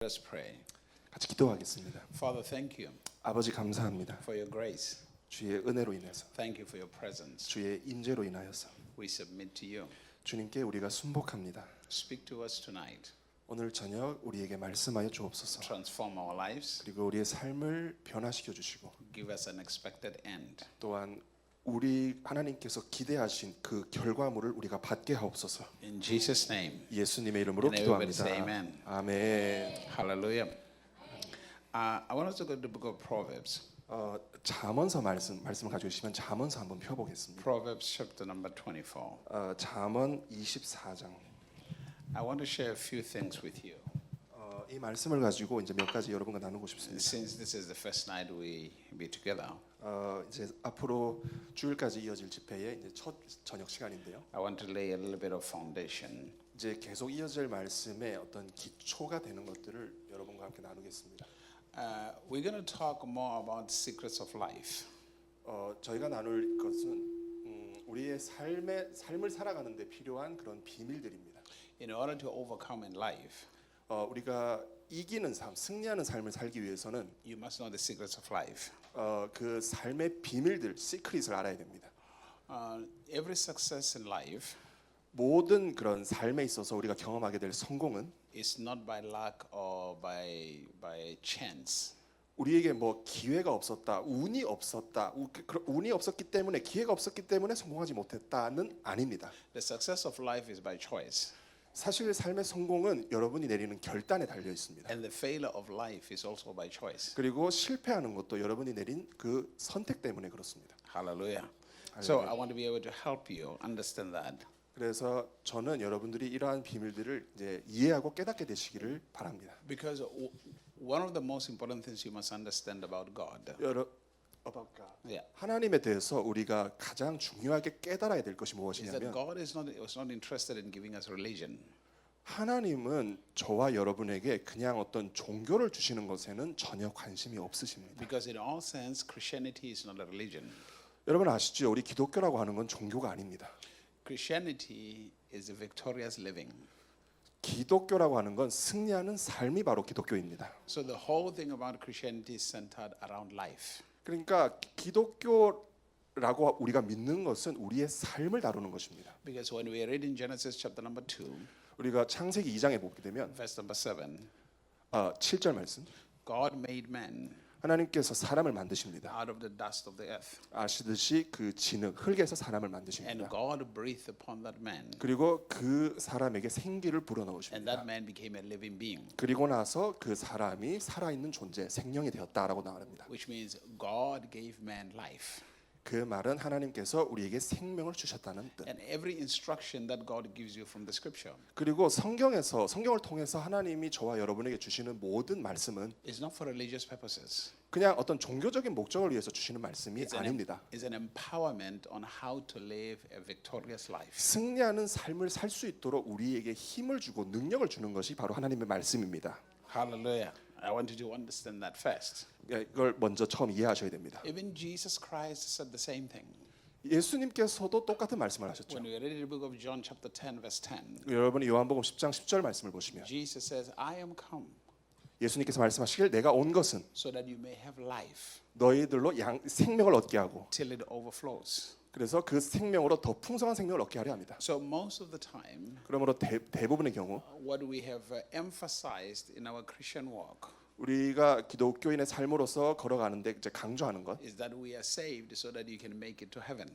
Let us pray. 같이 기도하겠습니다. Father, thank you 아버지 감사합니다. for your grace. 주의 은혜로 인해서, Thank you for your presence. 주의 임재로 인하여서 We submit to you. 주님께 우리가 순복합니다. Speak to us tonight. 오늘 저녁 우리에게 말씀하여 주옵소서. Transform our lives. 그리고 우리의 삶을 변화시켜 주시고 Give us an expected end. 또한 우리 하나님께서 기대하신 그 결과물을 우리가 받게 하옵소서. In Jesus' name. 예수님의 이름으로 And everybody 기도합니다. say amen. 아멘. Hallelujah. I want us to go to the book of Proverbs. 잠언서 말씀을 가지고 계시면 잠언서 한번 펴보겠습니다. Proverbs chapter number 24. 잠언 24장. I want to share a few things with you. 이 말씀을 가지고 이제 몇 가지 여러분과 나누고 싶습니다. Since this is the first night we be together, 이제 앞으로 주일까지 이어질 집회의 이제 첫 저녁 시간인데요. I want to lay a little bit of foundation. 이제 계속 이어질 말씀의 어떤 기초가 되는 것들을 여러분과 함께 나누겠습니다. We're going to talk more about secrets of life. 저희가 나눌 것은 우리의 삶을 살아가는데 필요한 그런 비밀들입니다. In order to overcome in life, 우리가 이기는 삶, 승리하는 삶을 살기 위해서는 you must know the secrets of life. 그 삶의 비밀들, 시크릿을 알아야 됩니다. Every success in life 모든 그런 삶에 있어서 우리가 경험하게 될 성공은 is not by luck or by chance. 우리에게 뭐 기회가 없었다, 운이 없었다, 운이 없었기 때문에 기회가 없었기 때문에 성공하지 못했다는 아닙니다. The success of life is by choice, 사실 삶의 성공은 여러분이 내리는 결단에 달려 있습니다. and the failure of life is also by choice. 그리고 실패하는 것도 여러분이 내린 그 선택 때문에 그렇습니다. Hallelujah. So I want to be able to help you understand that. 그래서 저는 여러분들이 이러한 비밀들을 이제 이해하고 깨닫게 되시기를 바랍니다. Because one of the most important things you must understand about God. about God. Yeah. 하나님에 대해서 우리가 가장 중요하게 깨달아야 될 것이 Is that 무엇이냐면 God was not interested in giving us religion. 하나님은 저와 여러분에게 그냥 어떤 종교를 주시는 것에는 전혀 관심이 없으십니다. Because in all sense, Christianity is not a religion. 여러분 아시죠? 우리 기독교라고 하는 건 종교가 아닙니다. Christianity is a victorious living. 기독교라고 하는 건 승리하는 삶이 바로 기독교입니다. So the whole thing about Christianity is centered around life. 그러니까 기독교라고 우리가 믿는 것은 우리의 삶을 다루는 것입니다. Because when we read in Genesis chapter number 2, 우리가 창세기 2장에 보게 되면 verse number 7, 7절 말씀. God made man 하나님께서 사람을 만드십니다. out of the dust of the earth. 아시듯이 그 진흙, 흙에서 사람을 And 만드십니다. God breathed upon that man. 그리고 그 사람에게 생기를 And 불어넣으십니다. that man became a living being. 그리고 나서 그 사람이 살아있는 존재, 생명이 되었다라고 말합니다. Which means God gave man life. 그 말은 하나님께서 우리에게 생명을 주셨다는 뜻. And every instruction that God gives you from the scripture 그리고 성경을 통해서 하나님이 저와 여러분에게 주시는 모든 말씀은 is not for religious purposes. 그냥 어떤 종교적인 목적을 위해서 주시는 말씀이 아닙니다. It's an empowerment on how to live a victorious life. 승리하는 삶을 살 수 있도록 우리에게 힘을 주고 능력을 주는 것이 바로 하나님의 말씀입니다. Hallelujah. I want you to understand that first. 이걸 먼저 처음 이해하셔야 됩니다. Even Jesus Christ said the same thing. 예수님께서도 똑같은 말씀을 하셨죠. When we read the book of John chapter 10 verse 10, 여러분이 요한복음 10장 10절 말씀을 보시면 Jesus says, I am come 예수님께서 말씀하시길 내가 온 것은 so that you may have life 너희들로 생명을 얻게 하고 till it overflows. 그래서 그 생명으로 더 풍성한 생명을 얻게 하려 합니다. So most of the time, 그러므로 대부분의 경우 what we have emphasized in our Christian walk 우리가 기독교인의 삶으로서 걸어가는데 이제 강조하는 것, is that we are saved so that you can make it to heaven.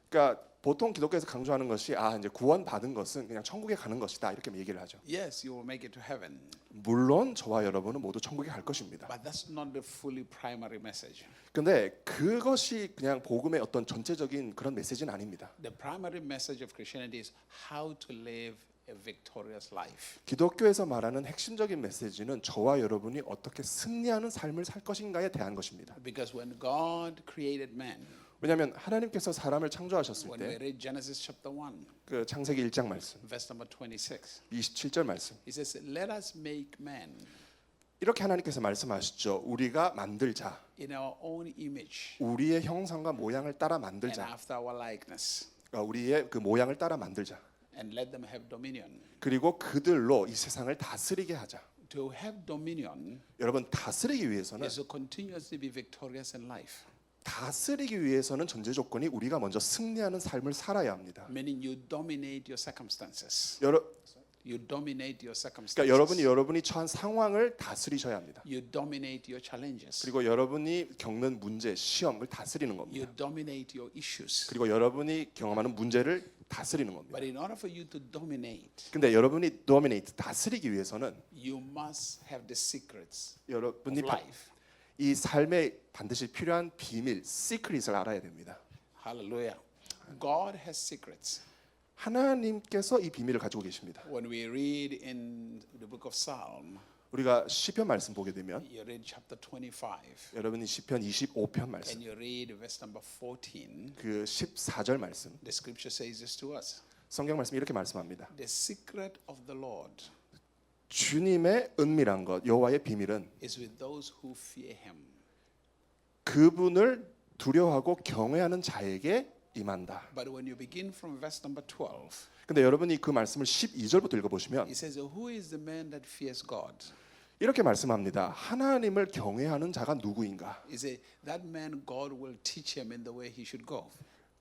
그러니까 보통 기독교에서 강조하는 것이 이제 구원 받은 것은 그냥 천국에 가는 것이다 이렇게 얘기를 하죠. Yes, you will make it to heaven, 물론 저와 여러분은 모두 천국에 갈 것입니다. but that's not the fully primary message. 근데 그것이 그냥 복음의 어떤 전체적인 그런 메시지는 아닙니다. The primary message of Christianity is how to live a victorious life. 기독교에서 말하는 핵심적인 메시지는 저와 여러분이 어떻게 승리하는 삶을 살 것인가에 대한 것입니다. Because when God created man, 왜냐하면 하나님께서 사람을 창조하셨을 when we 때 read Genesis chapter 1, 그 창세기 1장 말씀, verse number 26, 27절 말씀 he says, let us make man 이렇게 하나님께서 말씀하시죠. 우리가 만들자. in our own image 우리의 형상과 모양을 따라 and 만들자. after our likeness, 우리의 그 모양을 따라 만들자. and let them have dominion. 그리고 그들로 이 세상을 다스리게 하자. To have dominion 여러분 다스리기 위해서는 is to continuously be victorious in life. 다스리기 위해서는 전제 조건이 우리가 먼저 승리하는 삶을 살아야 합니다. Meaning you dominate your circumstances. You dominate your circumstances. 그러니까 여러분이 처한 상황을 다스리셔야 합니다. You dominate your challenges. 그리고 여러분이 겪는 문제, 시험을 다스리는 겁니다. You dominate your issues. 그리고 여러분이 경험하는 문제를 다스리는 겁니다. But in order for you to dominate, 근데 여러분이 dominate, 다스리기 위해서는 you must have the secrets 여러분이 of life. 이 삶에 반드시 필요한 비밀, 시크릿을 알아야 됩니다. Hallelujah. God has secrets. 하나님께서 이 비밀을 가지고 계십니다. When we read in the book of Psalm, 우리가 시편 말씀 보게 되면 you read chapter 25, 여러분이 시편 25편 말씀 and you read verse number 14, 그 14절 말씀 the scripture says this to us. 성경 말씀이 이렇게 말씀합니다. The secret of the Lord 주님의 은밀한 것 여호와의 비밀은 is with those who fear him. 그분을 두려워하고 경외하는 자에게 임한다. But when you begin from verse number 12, 근데 여러분이 그 말씀을 12절부터 읽어 보시면 it says, who is the man that fears God? 이렇게 말씀합니다. 하나님을 경외하는 자가 누구인가? He said, that man God will teach him in the way he should go.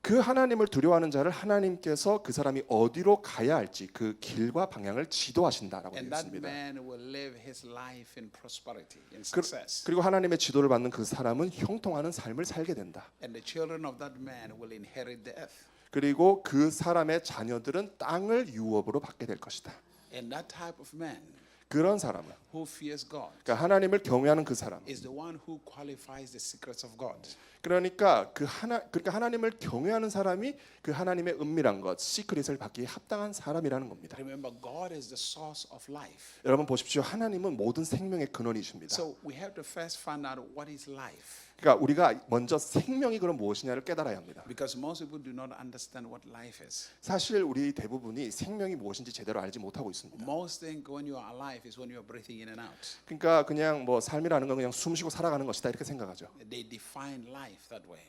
그 하나님을 두려워하는 자를 하나님께서 그 사람이 어디로 가야 할지 그 길과 방향을 지도하신다라고 되어 And that 있습니다. man will live his life in prosperity, in success. 그리고 하나님의 지도를 받는 그 사람은 형통하는 삶을 살게 된다. And the children of that man will inherit the earth. 그리고 그 사람의 자녀들은 땅을 유업으로 받게 될 것이다. And that type of man 그런 사람은 who fears God 그러니까 하나님을 경외하는 그 사람. is the one who qualifies the secrets of God. 그러니까 그러니까 하나님을 경외하는 사람이 그 하나님의 은밀한 것, 시크릿을 받기에 합당한 사람이라는 겁니다. Remember, God is the source of life. 여러분 보십시오. 하나님은 모든 생명의 근원이십니다. So we have to first find out what is life. 그러니까 우리가 먼저 생명이 그럼 무엇이냐를 깨달아야 합니다. Because most people do not understand what life is. 사실 우리 대부분이 생명이 무엇인지 제대로 알지 못하고 있습니다. Most think when you are alive is when you are breathing in and out. 그러니까 그냥 뭐 삶이라는 건 그냥 숨쉬고 살아가는 것이다 이렇게 생각하죠. They define life that way.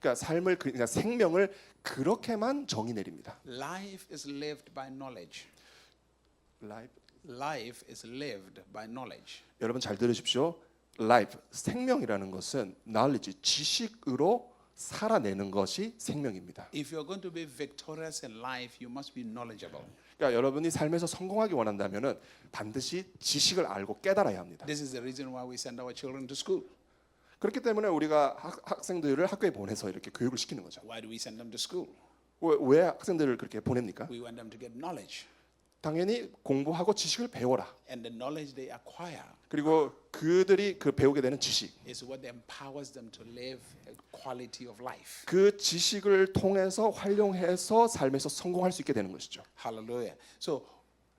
그러니까 삶을 그러니까 생명을 그렇게만 정의 내립니다. Life is lived by knowledge. Life. Life is lived by knowledge. 여러분 잘 들으십시오. Life, 생명이라는 것은 knowledge, 지식으로 살아내는 것이 생명입니다. If you're going to be victorious in life, you must be knowledgeable. 그러니까 여러분이 삶에서 성공하기 원한다면은 반드시 지식을 알고 깨달아야 합니다. This is the reason why we send our children to school. 그렇기 때문에 우리가 학생들을 학교에 보내서 이렇게 교육을 시키는 거죠. Why do we send them to school? 왜 학생들을 그렇게 보냅니까? We want them to get knowledge. 당연히 공부하고 지식을 배워라. And the knowledge they acquire 그리고 그들이 그 배우게 되는 지식, is what empowers them to live a quality of life. 그 지식을 통해서 활용해서 삶에서 성공할 수 있게 되는 것이죠. Hallelujah. So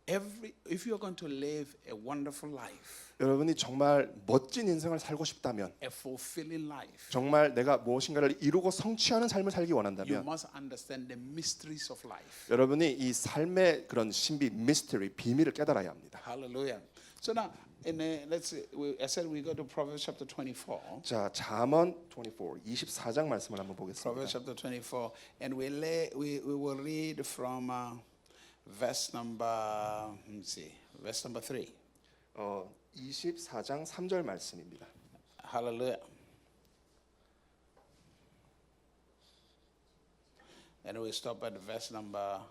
if you're going to live a wonderful life, 여러분이 정말 멋진 인생을 살고 싶다면, a fulfilling life, 정말 내가 무엇인가를 이루고 성취하는 삶을 살기 you 원한다면 must understand the mysteries of life. 여러분이 이 삶의 그런 신비, 미스터리, 비밀을 깨달아야 합니다. Hallelujah. So now, let's see, I said we go to Proverbs chapter 24. 자, 잠언 24장 말씀을 한번 보겠습니다. Proverbs chapter 24, and we will read from verse number verse number 3. 24장 3절 말씀입니다. Hallelujah. And we stop at verse number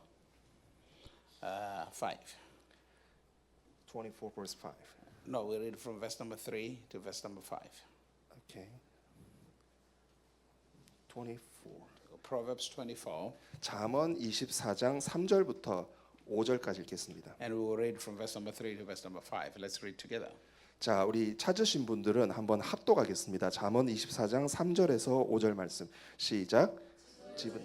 5. 24 verse 5. No, we read from verse number 3 to verse number 5. Okay. 24. Proverbs 24, 잠언 24장 3절부터 5절까지 읽겠습니다. and we will read from verse number 3 to verse number 5. Let's read together. 자, 우리 찾으신 분들은 한번 합독하겠습니다. 잠언 24장 3절에서 5절 말씀. 시작. 집은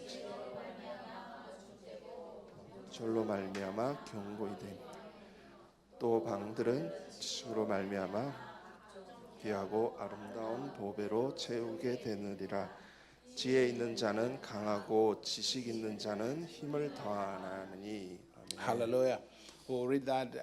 절로 말미암아 경고이 됨. 또 방들은 지식으로 말미암아 귀하고 아름다운 보배로 채우게 되느니라. 지혜 있는 자는 강하고 지식 있는 자는 힘을 더하나니. Hallelujah. We'll read that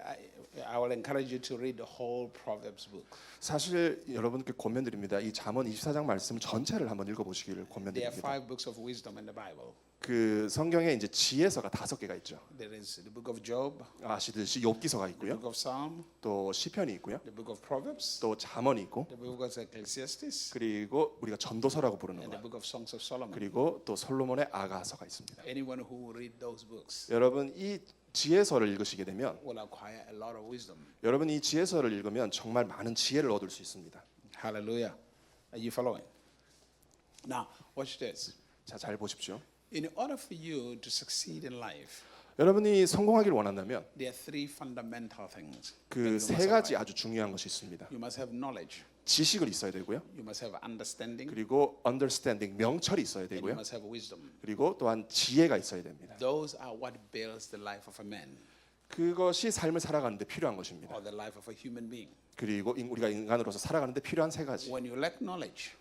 I will encourage you to read the whole Proverbs book. 사실 여러분께 권면드립니다. 이 잠언 24장 말씀 전체를 한번 읽어보시기를 There are 권면드립니다. 5 books of wisdom in the Bible. 그 성경에 이제 지혜서가 5개가 있죠. There is the book of Job, 아시듯이 욥기서가 the 있고요. book of Psalm, 또 시편이 있고요. the book of Proverbs, 또 잠언이 있고 the book of Ecclesiastes, 그리고 우리가 전도서라고 부르는 and the 거. book of Songs of Solomon. 그리고 또 솔로몬의 아가서가 있습니다. Anyone who will read those books 여러분 이 지혜서를 읽으시게 되면 will acquire a lot of wisdom. 여러분 이 지혜서를 읽으면 정말 많은 지혜를 얻을 수 있습니다. Hallelujah. Are you following? Now, watch this. 자, 잘 보십시오. In order for you to succeed in life, 여러분이 성공하기를 원한다면 there are 3 fundamental things. 그 세 가지 아주 중요한 것이 있습니다. You must have knowledge, 지식을 있어야 되고요. you must have understanding, 그리고 understanding 명철이 있어야 and you 되고요. must have wisdom. 그리고 또한 지혜가 있어야 됩니다. Those are what builds the life of a man 그것이 삶을 살아가는데 필요한 것입니다. or the life of a human being. 그리고 우리가 인간으로서 살아가는데 필요한 세 가지. When you lack knowledge,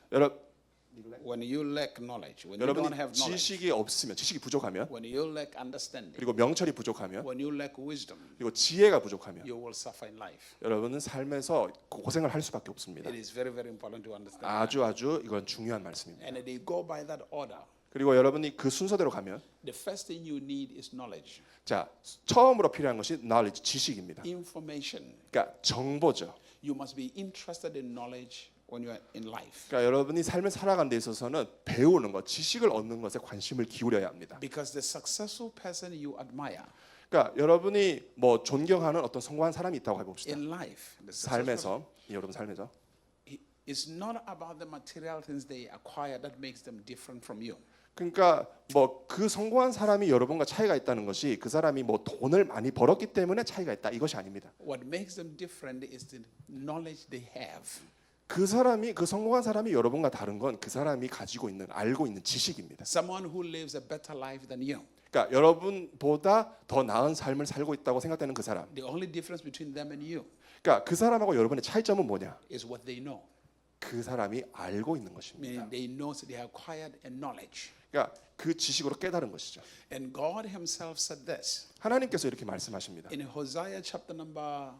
when you don't 여러분이 have knowledge, 지식이 없으면 지식이 부족하면 when you lack understanding, 그리고 명철이 부족하면 when you lack wisdom, 그리고 지혜가 부족하면 you will suffer in life. 여러분은 삶에서 고생을 할 수밖에 없습니다. It is very, very important to understand. 아주 이건 중요한 말씀입니다. And they go by that order. 그리고 여러분이 그 순서대로 가면 The first thing you need is knowledge, 자 처음으로 필요한 것이 knowledge 지식입니다. information. 그러니까 정보죠. You must be interested in knowledge when you are in life. 그러니까 여러분이 삶을 살아가는 데 있어서는 배우는 것, 지식을 얻는 것에 관심을 기울여야 합니다. Because the successful person you admire 그러니까 여러분이 뭐 존경하는 어떤 성공한 사람이 있다고 해봅시다. in life, the successful 삶에서 여러분 삶에서 it's not about the material things they acquire that makes them different from you. 그러니까 뭐 그 성공한 사람이 여러분과 차이가 있다는 것이 그 사람이 뭐 돈을 많이 벌었기 때문에 차이가 있다 이것이 아닙니다. What makes them different is the knowledge they have. 그 사람이 그 성공한 사람이 여러분과 다른 건 그 사람이 가지고 있는 알고 있는 지식입니다. Someone who lives a better life than you. 그러니까 여러분보다 더 나은 삶을 살고 있다고 생각되는 그 사람. The only difference between them and you 그러니까 그 사람하고 여러분의 차이점은 뭐냐? is what they know. 그 사람이 알고 있는 것입니다. Meaning they know they have acquired a knowledge. 그러니까 그 지식으로 깨달은 것이죠. And God Himself said this 하나님께서 이렇게 말씀하십니다. in Hosea chapter number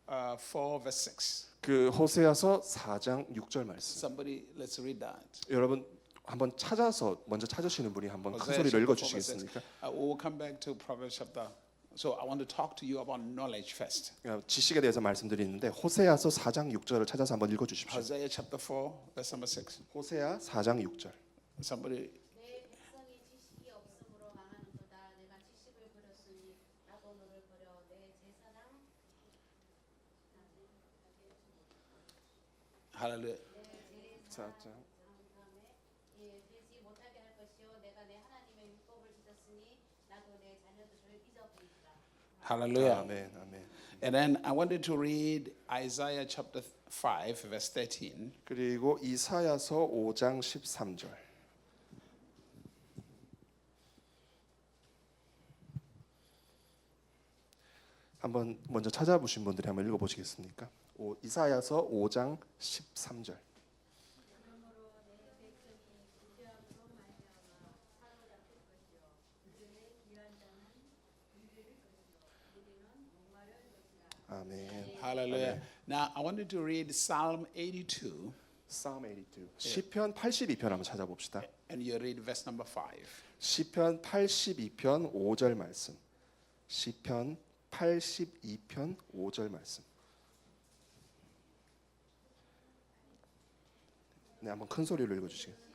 4, verse 6. 그 호세아서 4장 6절 말씀. Somebody, let's read that. 여러분 한번 찾아서 먼저 찾으시는 분이 한번 큰 Hosea 소리로 chapter 4, verse 6. 읽어주시겠습니까? We will come back to Proverbs chapter. So I want to talk to you about knowledge first. 지식에 대해서 말씀드리는데 호세아서 4장 6절을 찾아서 한번 읽어주십시오. Hosea chapter 4, verse number 6. 호세아 4장 6절. Somebody, 내 백성이 지식이 없음으로 망하는도다. 내가 지식을 버렸으니 나도 너를 버려. 내 제사장 hallelujah. 되지 못하게 할 것이요. 내가 내 하나님의 율법을 잊었으니 나도 내 자녀들을 잊어버리리라. Hallelujah. 아멘, 아멘. And then I wanted to read Isaiah chapter 5, verse 13. 그리고 이사야서 5장 13절. 한번 먼저 찾아보신 분들이 한번 읽어보시겠습니까? 이사야서 5장 13절. 아멘. Hallelujah. Now I wanted to read Psalm 82, Psalm 82. 시편 82편 한번 찾아봅시다. and you read verse number 5. 시편 82편 5절 말씀. 시편 82편 5절 말씀. 네, 한번 큰 소리로 읽어주시겠어요?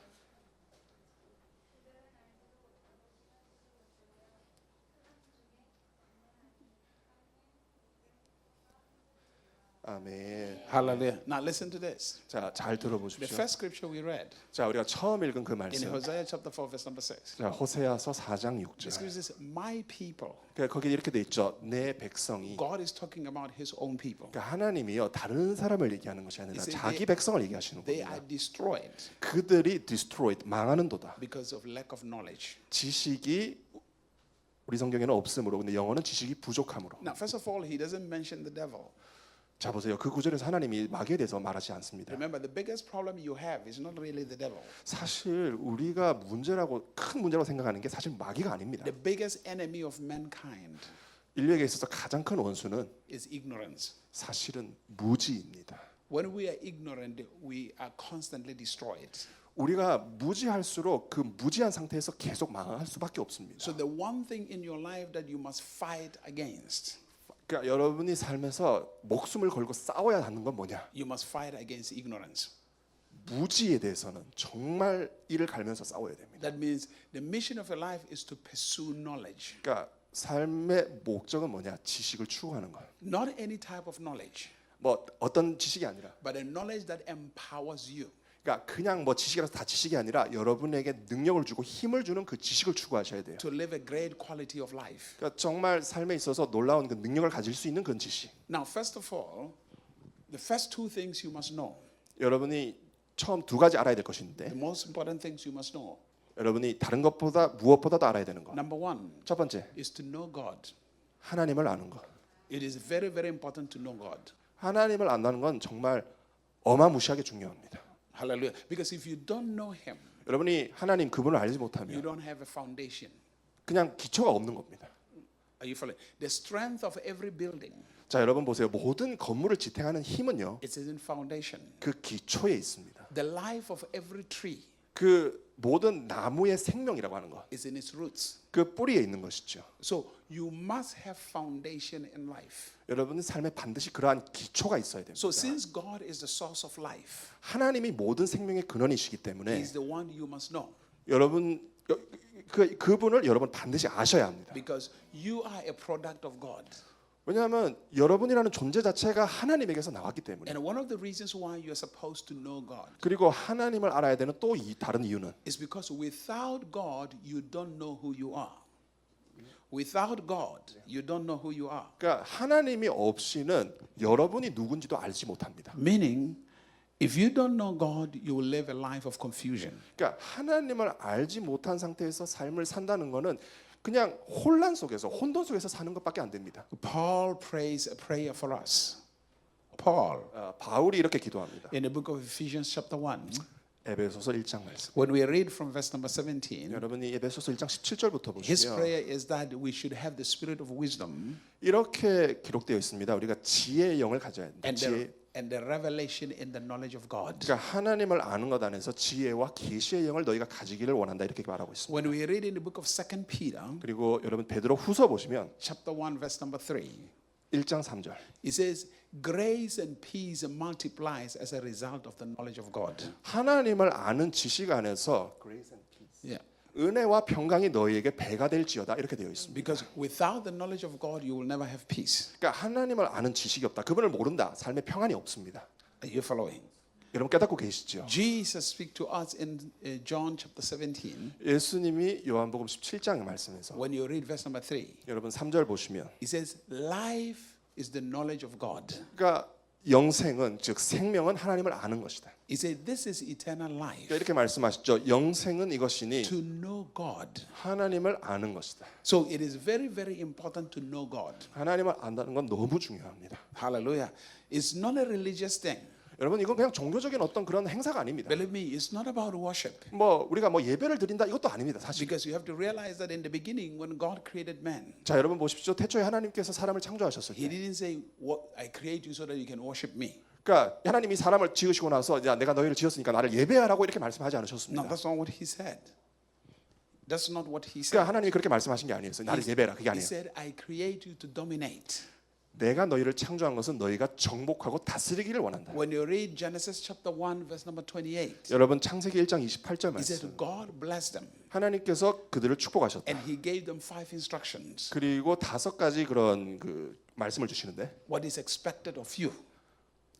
아멘. Hallelujah. Now listen to this. 자, 잘 The 들어보십시오. first scripture we read 자, 우리가 처음 읽은 그 in 말씀. Hosea chapter 4, verse number 6. 자, 호세아서 4장 The 6절. scripture says, "My people." 그러니까 거기 이렇게 돼 있죠. 내 백성이. God is talking about His own people. 그러니까 하나님이요 다른 사람을 얘기하는 것이 아니라 He said 자기 백성을 얘기하시는 They 겁니다. are destroyed 그들이 destroyed 망하는도다. because of lack of knowledge. 지식이 우리 성경에는 없으므로 근데 영어는 지식이 부족함으로. Now, first of all, He doesn't mention the devil. 자 보세요. 그 구절에서 하나님이 마귀에 대해서 말하지 않습니다. Remember, the biggest problem you have is not really the devil. 사실 우리가 큰 문제라고 생각하는 게 사실 마귀가 아닙니다. The biggest enemy of mankind 인류에게 있어서 가장 큰 원수는 is ignorance. 사실은 무지입니다. When we are ignorant, we are constantly destroyed. 우리가 무지할수록 그 무지한 상태에서 계속 망할 수밖에 없습니다. So the one thing in your life that you must fight against, 그러니까 여러분이 삶에서 목숨을 걸고 싸워야 하는 건 뭐냐? you must fight against ignorance. 무지에 대해서는 정말 이를 갈면서 싸워야 됩니다. That means the mission of your life is to pursue knowledge. 그러니까 삶의 목적은 뭐냐? 지식을 추구하는 것. Not any type of knowledge, 뭐 어떤 지식이 아니라, but a knowledge that empowers you. 그러니까 그냥 뭐 지식이라서 다 지식이 아니라 여러분에게 능력을 주고 힘을 주는 그 지식을 추구하셔야 돼요. To live a great quality of life. 그러니까 정말 삶에 있어서 놀라운 그 능력을 가질 수 있는 그런 지식. Now, first of all, the first two things you must know. 여러분이 처음 두 가지 알아야 될 것이 있는데, The most important things you must know. 여러분이 다른 것보다 무엇보다도 알아야 되는 것. Number one 첫 번째, is to know God. 하나님을 아는 것. It is very, very important to know God. 하나님을 안다는 건 정말 어마무시하게 중요합니다. Hallelujah. Because if you don't know Him, 여러분이 하나님 그분을 알지 you 못하면 don't have a foundation. 그냥 기초가 없는 겁니다. Are you following? The strength of every building 자, 여러분 보세요. 모든 건물을 지탱하는 힘은요, is in foundation. 그 기초에 있습니다. The life of every tree 그 모든 나무의 생명이라고 하는 것, is in its roots. 그 뿌리에 있는 것이죠. So you must have foundation in life. 여러분의 삶에 반드시 그러한 기초가 있어야 됩니다. So since God is the source of life, 하나님이 모든 생명의 근원이시기 He 때문에 is the one you must know. 여러분 그분을 여러분 반드시 아셔야 합니다. Because you are a product of God. 왜냐하면 여러분이라는 존재 자체가 하나님에게서 나왔기 때문에. And one of the reasons why you are supposed to know God 그리고 하나님을 알아야 되는 또 다른 이유는 is because without God, you don't know who you are. Without God, you don't know who you are. 그러니까 하나님이 없이는 여러분이 누군지도 알지 못합니다. Meaning, if you don't know God, you will live a life of confusion. 그러니까 하나님을 알지 못한 상태에서 삶을 산다는 거는 그냥 혼란 속에서 혼돈 속에서 사는 것밖에 안 됩니다. Paul prays a prayer for us. Paul, 바울이 이렇게 기도합니다. in the book of Ephesians chapter 1, 에베소서 1장 말씀. when we read from verse number 17, 여러분이 에베소서 1장 17절부터 his 보시면 prayer is that we should have the spirit of wisdom 이렇게 기록되어 있습니다. 우리가 지혜의 영을 가져야 된다. and the revelation in the knowledge of God. 그러니까 하나님을 아는 것 안에서 지혜와 계시의 영을 너희가 가지기를 원한다 이렇게 말하고 있습니다. When we read in the book of 2 Peter, 그리고 여러분 베드로 후서 보시면 chapter 1, verse number 3, 1장 3절. it says, grace and peace multiplies as a result of the knowledge of God. 하나님을 아는 지식 안에서 Yeah. 은혜와 평강이 너희에게 배가 될지어다 이렇게 되어 있습니다. Because without the knowledge of God, you will never have peace. 그러니까 하나님을 아는 지식이 없다. 그분을 모른다. 삶에 평안이 없습니다. Are you following? 여러분 깨닫고 계시죠? Jesus speaks to us in John chapter 17. 예수님이 요한복음 17장의 말씀에서 When you read verse number 3, 여러분 3절 보시면 he says, life is the knowledge of God. 그러니까 영생은 즉 생명은 하나님을 아는 것이다. He said, this is eternal life, 그러니까 이렇게 말씀하시죠. 영생은 이것이니 to know God. 하나님을 아는 것이다. So it is very, very important to know God. 하나님을 안다는 건 너무 중요합니다. Hallelujah. It's not a religious thing. 여러분 이건 그냥 종교적인 어떤 그런 행사가 아닙니다. Believe me, it's not about worship. 뭐 우리가 뭐 예배를 드린다 이것도 아닙니다. 사실. Because you have to realize that in the beginning, when God created man, 자 여러분 보십시오. 태초에 하나님께서 사람을 창조하셨을 He 때, didn't say, I create you so that you can worship me. 그러니까 하나님이 사람을 지으시고 나서 야 내가 너희를 지었으니까 나를 예배하라고 이렇게 말씀하지 No, 않으셨습니다. that's not what He said. That's not what He said. 그러니까 하나님이 그렇게 말씀하신 게 아니었어요. 나를 예배하라 그게 He 아니에요. said, I create you to dominate. 내가 너희를 창조한 것은 너희가 정복하고 다스리기를 원한다. When you read Genesis chapter 1, verse number 28, 여러분 창세기 1장 28절 He said, 말씀. God blessed them 하나님께서 그들을 축복하셨다. and He gave them 5 instructions. 그리고 5가지 그런 그 말씀을 주시는데 What is expected of you?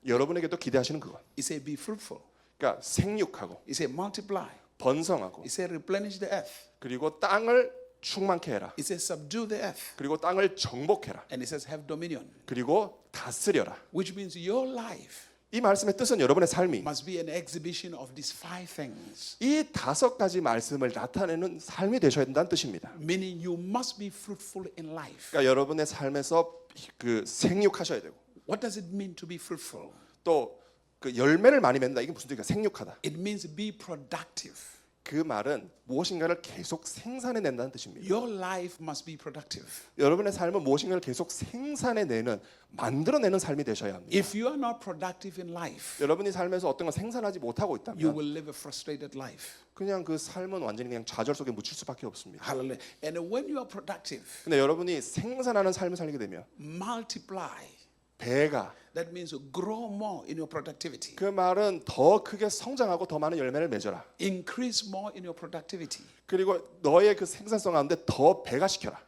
여러분에게도 기대하시는 그것. He said, be fruitful. 그러니까 생육하고 He said, multiply. 번성하고 He said, replenish the earth. 그리고 땅을 충만케 해라. He says, subdue the earth. 그리고 땅을 정복해라. And He says, have dominion. 그리고 다스려라. Which means your life 이 말씀의 뜻은 여러분의 삶이 must be an exhibition of these 5 things. 이 5가지 말씀을 나타내는 삶이 되셔야 된다는 뜻입니다. Meaning you must be fruitful in life. 그러니까 여러분의 삶에서 그 생육하셔야 되고 What does it mean to be fruitful? 또 그 열매를 많이 맺는다. 이게 무슨 뜻이야? 생육하다. It means be productive. 그 말은 무엇인가를 계속 생산해낸다는 뜻입니다. Your life must be productive. 여러분의 삶은 무엇인가를 계속 생산해내는, 만들어내는 삶이 되셔야 합니다. If you are not productive in life, 여러분이 삶에서 어떤 걸 생산하지 못하고 you 있다면 will live a frustrated life. 그냥 그 삶은 완전히 그냥 좌절 속에 묻힐 수밖에 없습니다. Hallelujah. And when you are productive, 근데 여러분이 생산하는 삶을 살게 되면 multiply. 배가, That means grow more in your productivity. 그 말은 더 크게 성장하고 더 많은 열매를 맺어라. Increase more in your productivity. 그리고 너의 그 생산성 가운데 더 배가시켜라.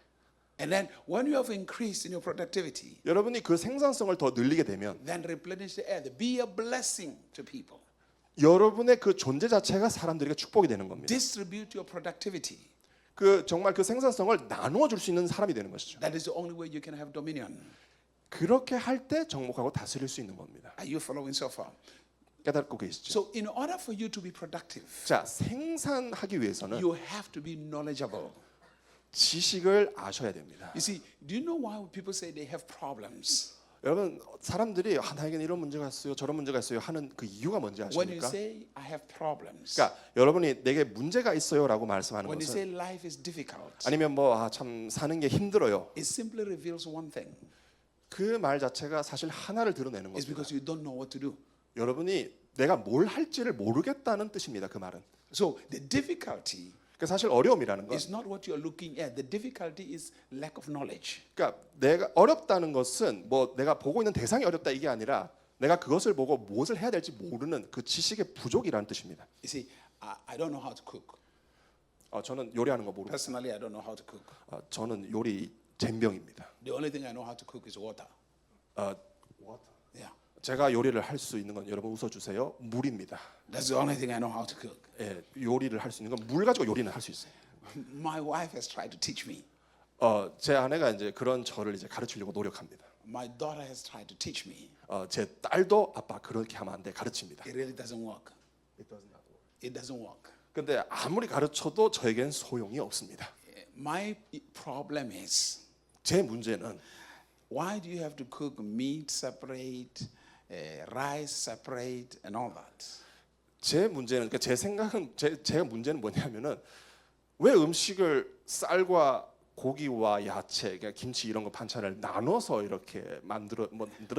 And then when you have increased in your productivity, 여러분이 그 생산성을 더 늘리게 되면 then replenish the earth. Be a blessing to people. 여러분의 그 존재 자체가 사람들에게 축복이 되는 겁니다. Distribute your productivity. 그 정말 그 생산성을 나누어 줄 수 있는 사람이 되는 것이죠. That is the only way you can have dominion. 그렇게 할 때 정복하고 다스릴 수 있는 겁니다. Are you following so far? 깨닫고 계시죠? So in order for you to be productive, 자, 생산하기 위해서는 you have to be knowledgeable. 지식을 아셔야 됩니다. You see, do you know why people say they have problems? 여러분, 사람들이 나에게는 이런 문제가 있어요, 저런 문제가 있어요 하는 그 이유가 뭔지 When you 아십니까? say I have problems, 그러니까 여러분이 내게 문제가 있어요라고 말씀하는 when you 것은 say life is difficult, 아니면 참 사는 게 힘들어요. it simply reveals one thing. 그 말 자체가 사실 하나를 드러내는 It's 겁니다. because you don't know what to do. 여러분이 내가 뭘 할지를 모르겠다는 뜻입니다. 그 말은. So the difficulty 그러니까 사실 어려움이라는 건, is not what you are looking at. The difficulty is lack of knowledge. 그러니까 내가 어렵다는 것은 뭐 내가 보고 있는 대상이 어렵다 이게 아니라 내가 그것을 보고 무엇을 해야 될지 모르는 그 지식의 부족이라는 뜻입니다. You see, I don't know how to cook. 저는 요리하는 거 모르고, Personally, I don't know how to cook. 저는 요리 젬병입니다. The only thing I know how to cook is water. Yeah, 제가 요리를 할 수 있는 건 여러분 웃어주세요. 물입니다. that's the only thing I know how to cook. 예, 요리를 할 수 있는 건 물 가지고 요리는 할 수 있어요. My wife has tried to teach me. 제 아내가 이제 그런 저를 이제 가르치려고 노력합니다. My daughter has tried to teach me. 제 딸도 아빠 그렇게 하면 안 돼 가르칩니다. It really doesn't work. It doesn't work. 근데 아무리 가르쳐도 저에겐 소용이 없습니다. My problem is, 제 문제는 why do you have to cook meat separate, rice separate, and all that? 제 문제는 그러니까 제 생각은 제 문제는 뭐냐면은 왜 음식을 쌀과 고기와 야채, 그러니까 김치 이런 거 반찬을 나눠서 이렇게 만들어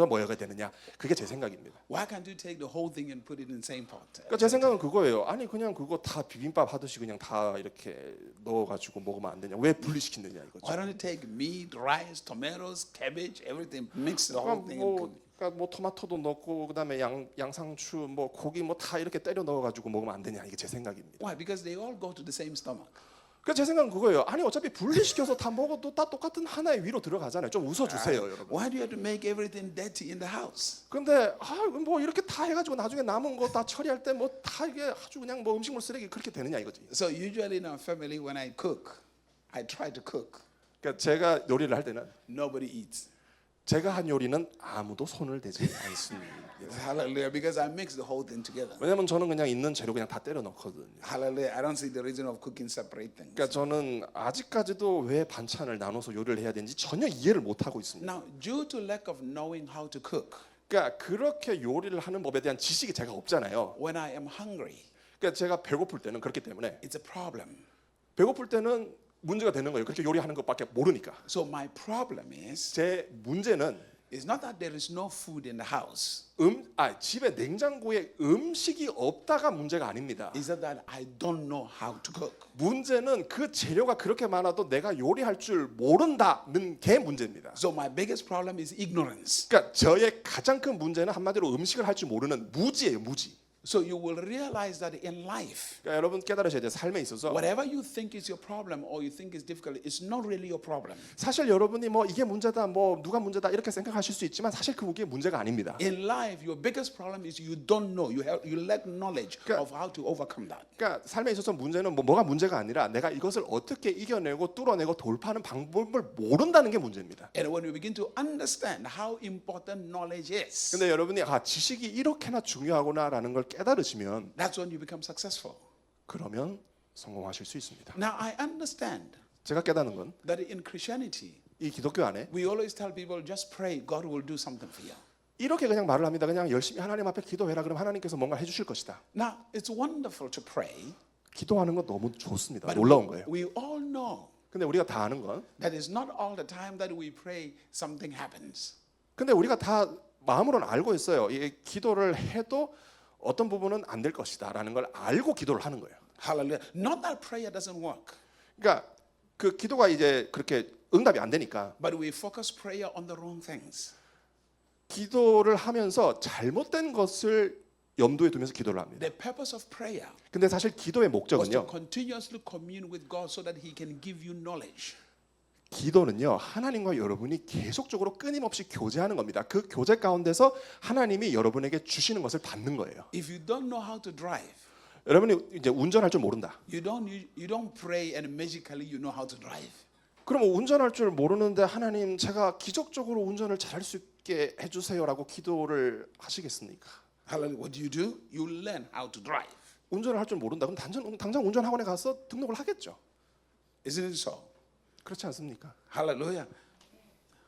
먹어야 되느냐? 그게 제 생각입니다. Why can't you take the whole thing and put it in the same pot? 그러니까 제 생각은 그거예요. 아니 그냥 그거 다 비빔밥 하듯이 그냥 다 이렇게 넣어가지고 먹으면 안 되냐? 왜 분리시키느냐 이거죠. Why don't you take meat, rice, tomatoes, cabbage, everything, mix the whole thing and cook? 그러니까 뭐 토마토도 넣고 그다음에 양상추 뭐 고기 뭐 다 이렇게 때려 넣어가지고 먹으면 안 되냐? 이게 제 생각입니다. Why? Because they all go to the same stomach. 그러니까 제 생각은 그거예요. 아니 어차피 분리시켜서 다 먹어도 다 똑같은 하나의 위로 들어가잖아요. 좀 웃어주세요, 여러분. Why do you have to make everything dirty in the house? 근데 뭐 이렇게 다 해가지고 나중에 남은 거 다 처리할 때 뭐 다 이게 아주 그냥 뭐 음식물 쓰레기 그렇게 되느냐 이거지. So usually in our family, when I cook, I try to cook. 그러니까 제가 요리를 할 때는 Nobody eats. 제가 한 요리는 아무도 손을 대지 않습니다. Hallelujah. Because I mix the whole thing together. 왜냐면 저는 그냥 있는 재료 그냥 다 때려 넣거든요. Hallelujah. I don't see the reason of cooking separate things. 그러니까 저는 아직까지도 왜 반찬을 나눠서 요리를 해야 되는지 전혀 이해를 못 하고 있습니다. Now, due to lack of knowing how to cook, 그러니까 그렇게 요리를 하는 법에 대한 지식이 제가 없잖아요. when I am hungry, 그러니까 제가 배고플 때는 그렇기 때문에 it's a problem. 배고플 때는 문제가 되는 거예요. 그렇게 요리하는 것밖에 모르니까. So my problem is 문제는 not that there is no food in the house. 집에 냉장고에 음식이 없다가 문제가 아닙니다. It's that I don't know how to cook. 문제는 그 재료가 그렇게 많아도 내가 요리할 줄 모른다는 게 문제입니다. So my biggest problem is ignorance. 그러니까 저의 가장 큰 문제는 한마디로 음식을 할 줄 모르는 무지예요, 무지. So you will realize that in life, 그러니까 여러분 깨달으셔야 돼요. 삶에 있어서 whatever you think is your problem or you think is difficult, it's not really your problem. 사실 여러분이 뭐 이게 문제다, 뭐 누가 문제다 이렇게 생각하실 수 있지만 사실 그게 문제가 아닙니다. In life, your biggest problem is you don't know. You lack knowledge of how to overcome that. 그러니까 삶에 있어서 문제는 뭐가 문제가 아니라 내가 이것을 어떻게 이겨내고 뚫어내고 돌파하는 방법을 모른다는 게 문제입니다. And when you begin to understand how important knowledge is, 근데 여러분이 지식이 이렇게나 중요하구나라는 걸 깨달으시면 that's when you become successful. 그러면 성공하실 수 있습니다. Now, I understand 제가 깨닫는 건 that in Christianity, 이 기독교 안에 we always tell people, just pray, God will do something for you. 이렇게 그냥 말을 합니다. 그냥 열심히 하나님 앞에 기도해라. 그럼 하나님께서 뭔가 해주실 것이다. Now, it's wonderful to pray, 기도하는 건 너무 좋습니다. But 놀라운 거예요. we all know 근데 우리가 다 아는 건, that it's not all the time that we pray something happens. 근데 우리가 다 마음으로는 알고 있어요. 이 기도를 해도 어떤 부분은 안 될 것이다라는 걸 알고 기도를 하는 거예요. Hallelujah. Not that prayer doesn't work, 그러니까 그 기도가 이제 그렇게 응답이 안 되니까 but we focus prayer on the wrong things. 기도를 하면서 잘못된 것을 염두에 두면서 기도를 합니다. The purpose of prayer 근데 사실 기도의 was to 목적은요. continuously commune with God so that He can give you knowledge. 기도는요. 하나님과 여러분이 계속적으로 끊임없이 교제하는 겁니다. 그 교제 가운데서 하나님이 여러분에게 주시는 것을 받는 거예요. If you don't know how to drive, 여러분이 이제 운전할 줄 모른다. you don't pray and magically you know how to drive. 그러면 운전할 줄 모르는데 하나님 제가 기적적으로 운전을 잘할 수 있게 해주세요라고 기도를 하시겠습니까? Hallelujah. What do? You learn how to drive. 운전을 할 줄 모른다. 그럼 당장 운전학원에 가서 등록을 하겠죠. Isn't it so? 그렇지 않습니까? Hallelujah.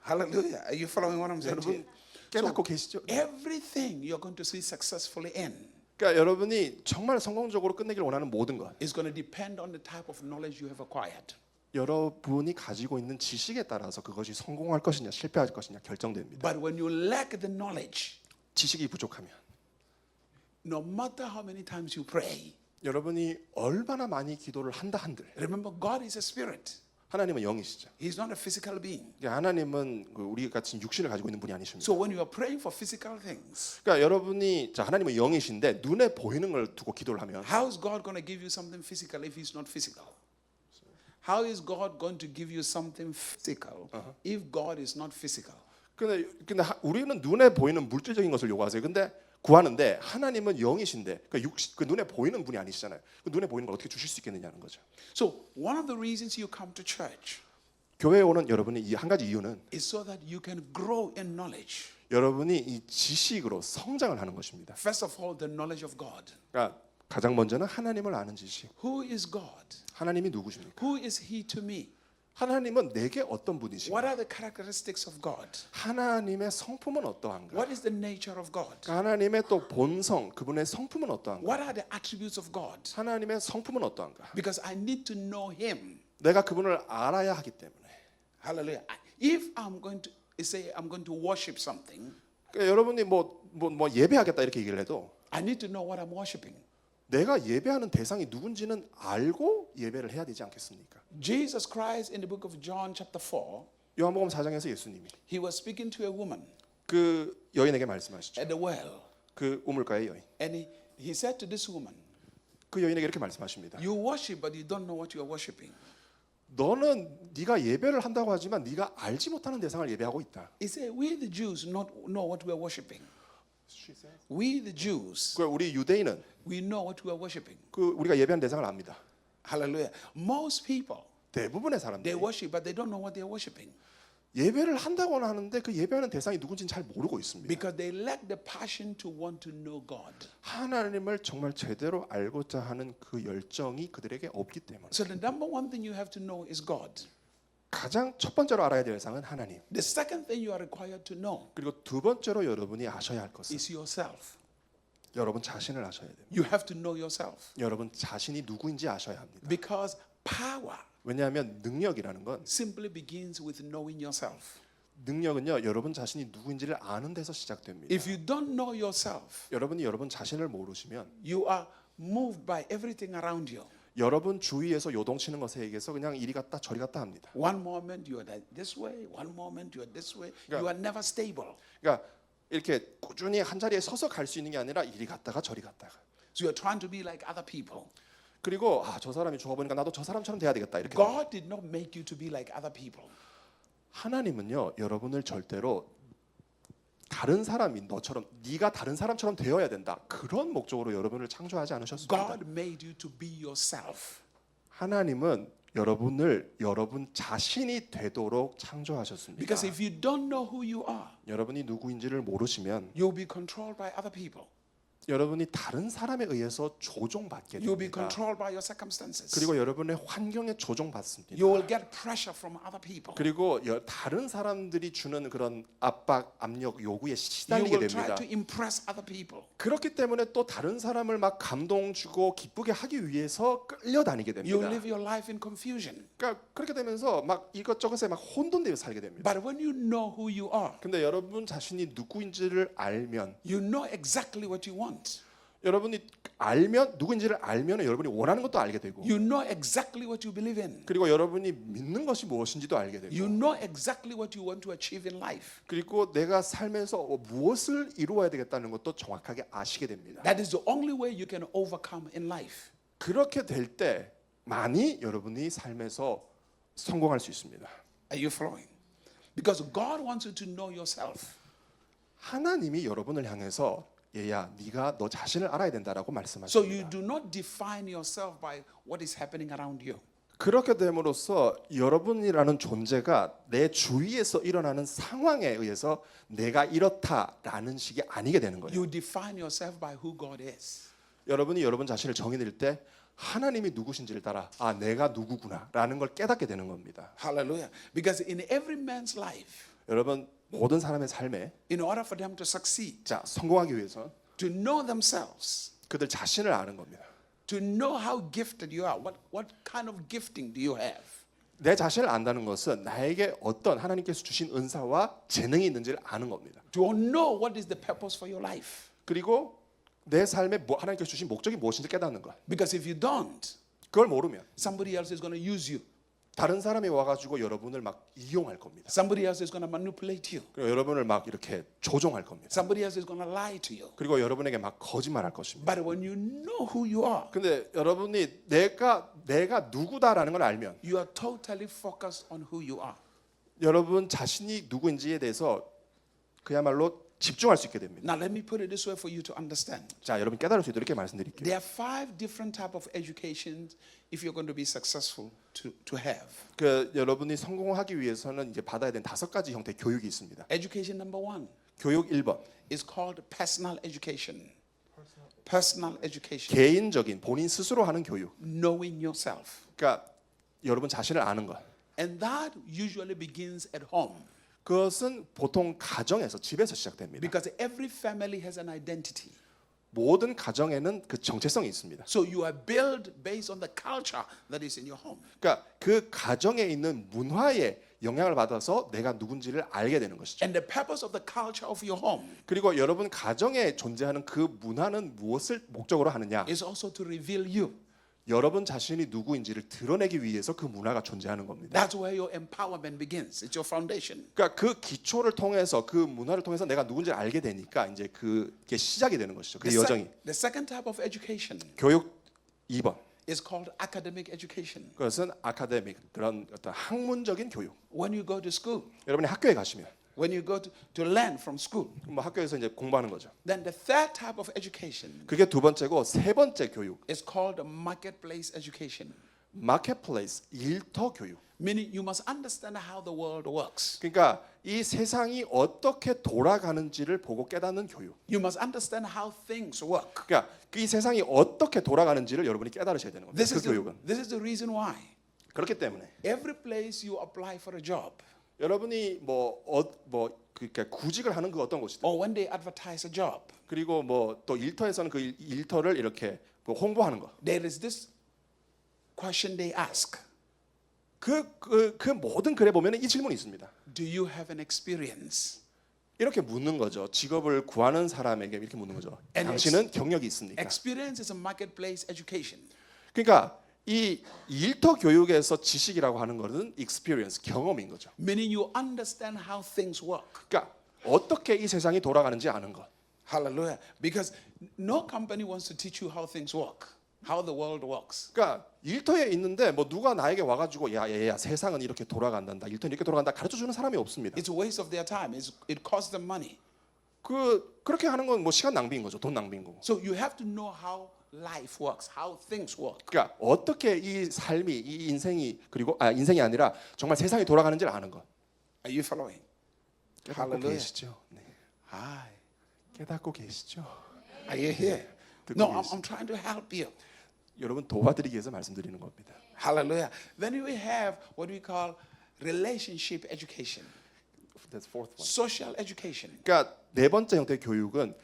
Hallelujah. Are you following what I'm saying? to you? 여러분 깨닫고 계시죠? Everything you're going to see successfully in 그러니까 여러분이 정말 성공적으로 끝내길 원하는 모든 것, is going to depend on the type of knowledge you have acquired. 여러분이 가지고 있는 지식에 따라서 그것이 성공할 것이냐 실패할 것이냐 결정됩니다. But when you lack the knowledge, 지식이 부족하면 no matter how many times you pray, 여러분이 얼마나 많이 기도를 한다 한들 remember God is a spirit. 하나님은 영이시죠. He's not a physical being. 그러니까 하나님은 우리 같은 육신을 가지고 있는 분이 아니십니다. So when you are praying for physical things, 그러니까 여러분이 하나님은 영이신데 눈에 보이는 걸 두고 기도를 하면 how is God going to give you something physical if He's not physical? How is God going to give you something physical if God is not physical? 근데 우리는 눈에 보이는 물질적인 것을 요구하세요. 근데 구하는데 하나님은 영이신데 그 눈에 보이는 분이 아니시잖아요. 그 눈에 보이는 걸 어떻게 주실 수 있겠느냐는 거죠. So one of the reasons you come to church 교회에 오는 여러분이 이 한 가지 이유는 is so that you can grow in knowledge. 여러분이 이 지식으로 성장을 하는 것입니다. First of all, the knowledge of God. 그러니까 가장 먼저는 하나님을 아는 지식. Who is God? 하나님이 누구십니까? Who is He to me? 하나님은 내게 어떤 What 분이신가? are the characteristics of God? 하나님의 성품은 어떠한가? What is the nature of God? 그러니까 하나님의 또 본성, 그분의 성품은 어떠한가? What are the attributes of God? 하나님의 성품은 어떠한가? Because I need to know Him. 내가 그분을 알아야 하기 때문에. Hallelujah. If I'm going to say I'm going to worship something, 그러니까 여러분이 뭐 예배하겠다 이렇게 얘기를 해도 I need to know what I'm worshiping. 내가 예배하는 대상이 누군지는 알고 예배를 해야 되지 않겠습니까? Jesus Christ in the book of John chapter 4, 요한복음 4장에서 예수님이 He was speaking to a woman 그 여인에게 말씀하시죠. at the well. 그 우물가의 여인. And he said to this woman, 그 여인에게 이렇게 말씀하십니다. you worship but you don't know what you are worshiping. 너는 네가 예배를 한다고 하지만 네가 알지 못하는 대상을 예배하고 있다. He said, we the Jews not know what we are worshiping. We the Jews, 그 우리 유대인은 we know what we are worshiping. 그 우리가 예배하는 대상을 압니다. Hallelujah. Most people, 대부분의 사람들이 they worship but they don't know what they are worshiping. 예배를 한다고는 하는데 그 예배하는 대상이 누군지는 잘 모르고 있습니다. Because they lack the passion to want to know God. 하나님을 정말 제대로 알고자 하는 그 열정이 그들에게 없기 때문에. So the number one thing you have to know is God. 가장 첫 번째로 알아야 될 대상은 하나님. The second thing you are required to know 그리고 두 번째로 여러분이 아셔야 할 것은 is yourself. 여러분 자신을 아셔야 됩니다. You have to know yourself. 여러분 자신이 누구인지 아셔야 합니다. Because power 왜냐하면 능력이라는 건 simply begins with knowing yourself. 능력은요 여러분 자신이 누구인지를 아는 데서 시작됩니다. If you don't know yourself, 여러분이 여러분 자신을 모르시면 you are moved by everything around you. 여러분 주위에서 요동치는 것에 의해서 그냥 이리 갔다 저리 갔다 합니다. One moment you are this way, one moment you are this way. You are never stable. 그러니까 이렇게 꾸준히 한 자리에 서서 갈 수 있는 게 아니라 이리 갔다가 저리 갔다가. So you are trying to be like other people. 그리고 저 사람이 좋아 보니까 나도 저 사람처럼 돼야 되겠다 이렇게. God did not make you to be like other people. 하나님은요 여러분을 절대로 다른 사람인 너처럼 네가 다른 사람처럼 되어야 된다 그런 목적으로 여러분을 창조하지 않으셨습니다. God made you to be yourself. 하나님은 여러분을 여러분 자신이 되도록 창조하셨습니다. Because if you don't know who you are, 여러분이 누구인지를 모르시면 you'll be controlled by other people. 여러분이 다른 사람에 의해서 조종받게 You'll be 됩니다. controlled by your circumstances. 그리고 여러분의 환경에 조종받습니다. You will get pressure from other people. 그리고 다른 사람들이 주는 그런 압박, 압력, 요구에 You 시달리게 will try 됩니다. to impress other people. 그렇기 때문에 또 다른 사람을 막 감동 주고 기쁘게 하기 위해서 끌려다니게 You 됩니다. live your life in confusion. 그러니까 그렇게 되면서 막 이것저것에 막 혼돈되어 살게 됩니다. But when you know who you are, 근데 여러분 자신이 누구인지를 알면, you know exactly what you want. 여러분이 알면, 누구인지를 알면 여러분이 원하는 것도 알게 되고, You know exactly what you believe in. 그리고 여러분이 믿는 것이 무엇인지도 알게 되고, You know exactly what you want to achieve in life. 그리고 내가 삶에서 무엇을 이루어야 되겠다는 것도 정확하게 아시게 됩니다. That is the only way you can overcome in life. 그렇게 될 때 많이 여러분이 삶에서 성공할 수 있습니다. Are you following? Because God wants you to know yourself. 하나님이 여러분을 향해서 얘야, 네가 너 자신을 알아야 된다라고 So 말씀하십니다. you do not define yourself by what is happening around you. 그렇게 됨으로써 여러분이라는 존재가 내 주위에서 일어나는 상황에 의해서 내가 이렇다라는 식이 아니게 되는 거예요. You define yourself by who God is. 여러분이 여러분 자신을 정의낼 때 하나님이 누구신지를 따라 아, 내가 누구구나라는 걸 깨닫게 되는 겁니다. Hallelujah. Because in every man's life, 여러분 모든 사람의 삶에 in order for them to succeed, 자, 성공하기 위해서 to know themselves, 그들 자신을 아는 겁니다. to know how gifted you are, what kind of gifting do you have? 내 자신을 안다는 것은 나에게 어떤 하나님께서 주신 은사와 재능이 있는지를 아는 겁니다. To know what is the purpose for your life. 그리고 내 삶에 하나님께서 주신 목적이 무엇인지 깨닫는 것. Because if you don't, 그걸 모르면 somebody else is going to use you. 다른 사람이 와가지고 여러분을 막 이용할 겁니다. Somebody else is going to manipulate you. 그리고 여러분을 막 이렇게 조종할 겁니다. Somebody else is going to lie to you. 그리고 여러분에게 막 거짓말할 것입니다. But when you know who you are, 근데 여러분이 내가 누구다라는 걸 알면 you are totally focused on who you are. 여러분 자신이 누구인지에 대해서 그야말로 집중할 수 있게 됩니다. Now let me put it this way for you to understand. 자, 여러분 깨달을 수 있도록 이렇게 말씀드릴게요. There are 5 different type of educations if you're going to be successful to have. 그 여러분이 성공하기 위해서는 이제 받아야 되는 5가지 형태의 교육이 있습니다. Education number 1 교육 1번. is called personal education. Personal education. 개인적인 본인 스스로 하는 교육. Knowing yourself. 그러니까 여러분 자신을 아는 것. And that usually begins at home. 그것은 보통 가정에서 집에서 시작됩니다. Because every family has an identity. 모든 가정에는 그 정체성이 있습니다. So you are built based on the culture that is in your home. 그러니까 그 가정에 있는 문화에 영향을 받아서 내가 누군지를 알게 되는 것이죠. And the purpose of the culture of your home 그리고 여러분 가정에 존재하는 그 문화는 무엇을 목적으로 하느냐? is also to reveal you. 여러분 자신이 누구인지를 드러내기 위해서 그 문화가 존재하는 겁니다. That's where your empowerment begins. It's your foundation. 그러니까 그 기초를 통해서 그 문화를 통해서 내가 누군지를 알게 되니까 이제 그게 시작이 되는 것이죠. 그 여정이. The second type of education 교육 2번. is called academic education. 그것은 아카데믹 그런 어떤 학문적인 교육. When you go to school, 여러분이 학교에 가시면 when you go to learn from school. 뭐 학교에서 이제 공부하는 거죠. Then the third type of education 그게 두 번째고 세 번째 교육. is called marketplace education. 마켓플레이스 일터 교육. Meaning you must understand how the world works. 그러니까 이 세상이 어떻게 돌아가는지를 보고 깨닫는 교육. You must understand how things work. 그러니까 이 세상이 어떻게 돌아가는지를 여러분이 깨달으셔야 되는 겁니다. 그 교육은. This is the reason why. 그렇기 때문에 Every place you apply for a job 여러분이 그러니까 구직을 하는 그 어떤 곳이든 or when they advertise a job, 그리고 뭐 또 일터에서는 그 일터를 이렇게 뭐 홍보하는 거. there is this question they ask. 그 모든 글에 보면은 이 질문이 있습니다. Do you have an experience? 이렇게 묻는 거죠. 직업을 구하는 사람에게 이렇게 묻는 거죠. And 당신은 경력이 있습니까? Experience is a marketplace education. 그러니까 이 일터 교육에서 지식이라고 하는 것은 experience, 경험인 거죠. Meaning you understand how things work. 그러니까 어떻게 이 세상이 돌아가는지 아는 것. Hallelujah. Because no company wants to teach you how things work, how the world works. 그러니까 일터에 있는데 뭐 누가 나에게 와가지고 야 세상은 이렇게 돌아간단다, 일터는 이렇게 돌아간다 가르쳐 주는 사람이 없습니다. It's a waste of their time. It costs them money. 그렇게 하는 건 뭐 시간 낭비인 거죠, 돈 낭비인 거고. So you have to know how life works, how things work. 그러니까 어떻게 이 삶이, 이 인생이 그리고 인생이 아니라 정말 세상이 돌아가는지를 아는 것. Are you following? 깨닫고 Hallelujah. 계시죠? 네. Hi. 깨닫고 계시죠? Are you here? 듣고 No, 계시- I'm trying to help you. 여러분 도와드리기 위해서 말씀드리는 겁니다. Hallelujah. Then we have what we call relationship education, That's fourth one. social education. 그러니까 네 번째 형태의 교육은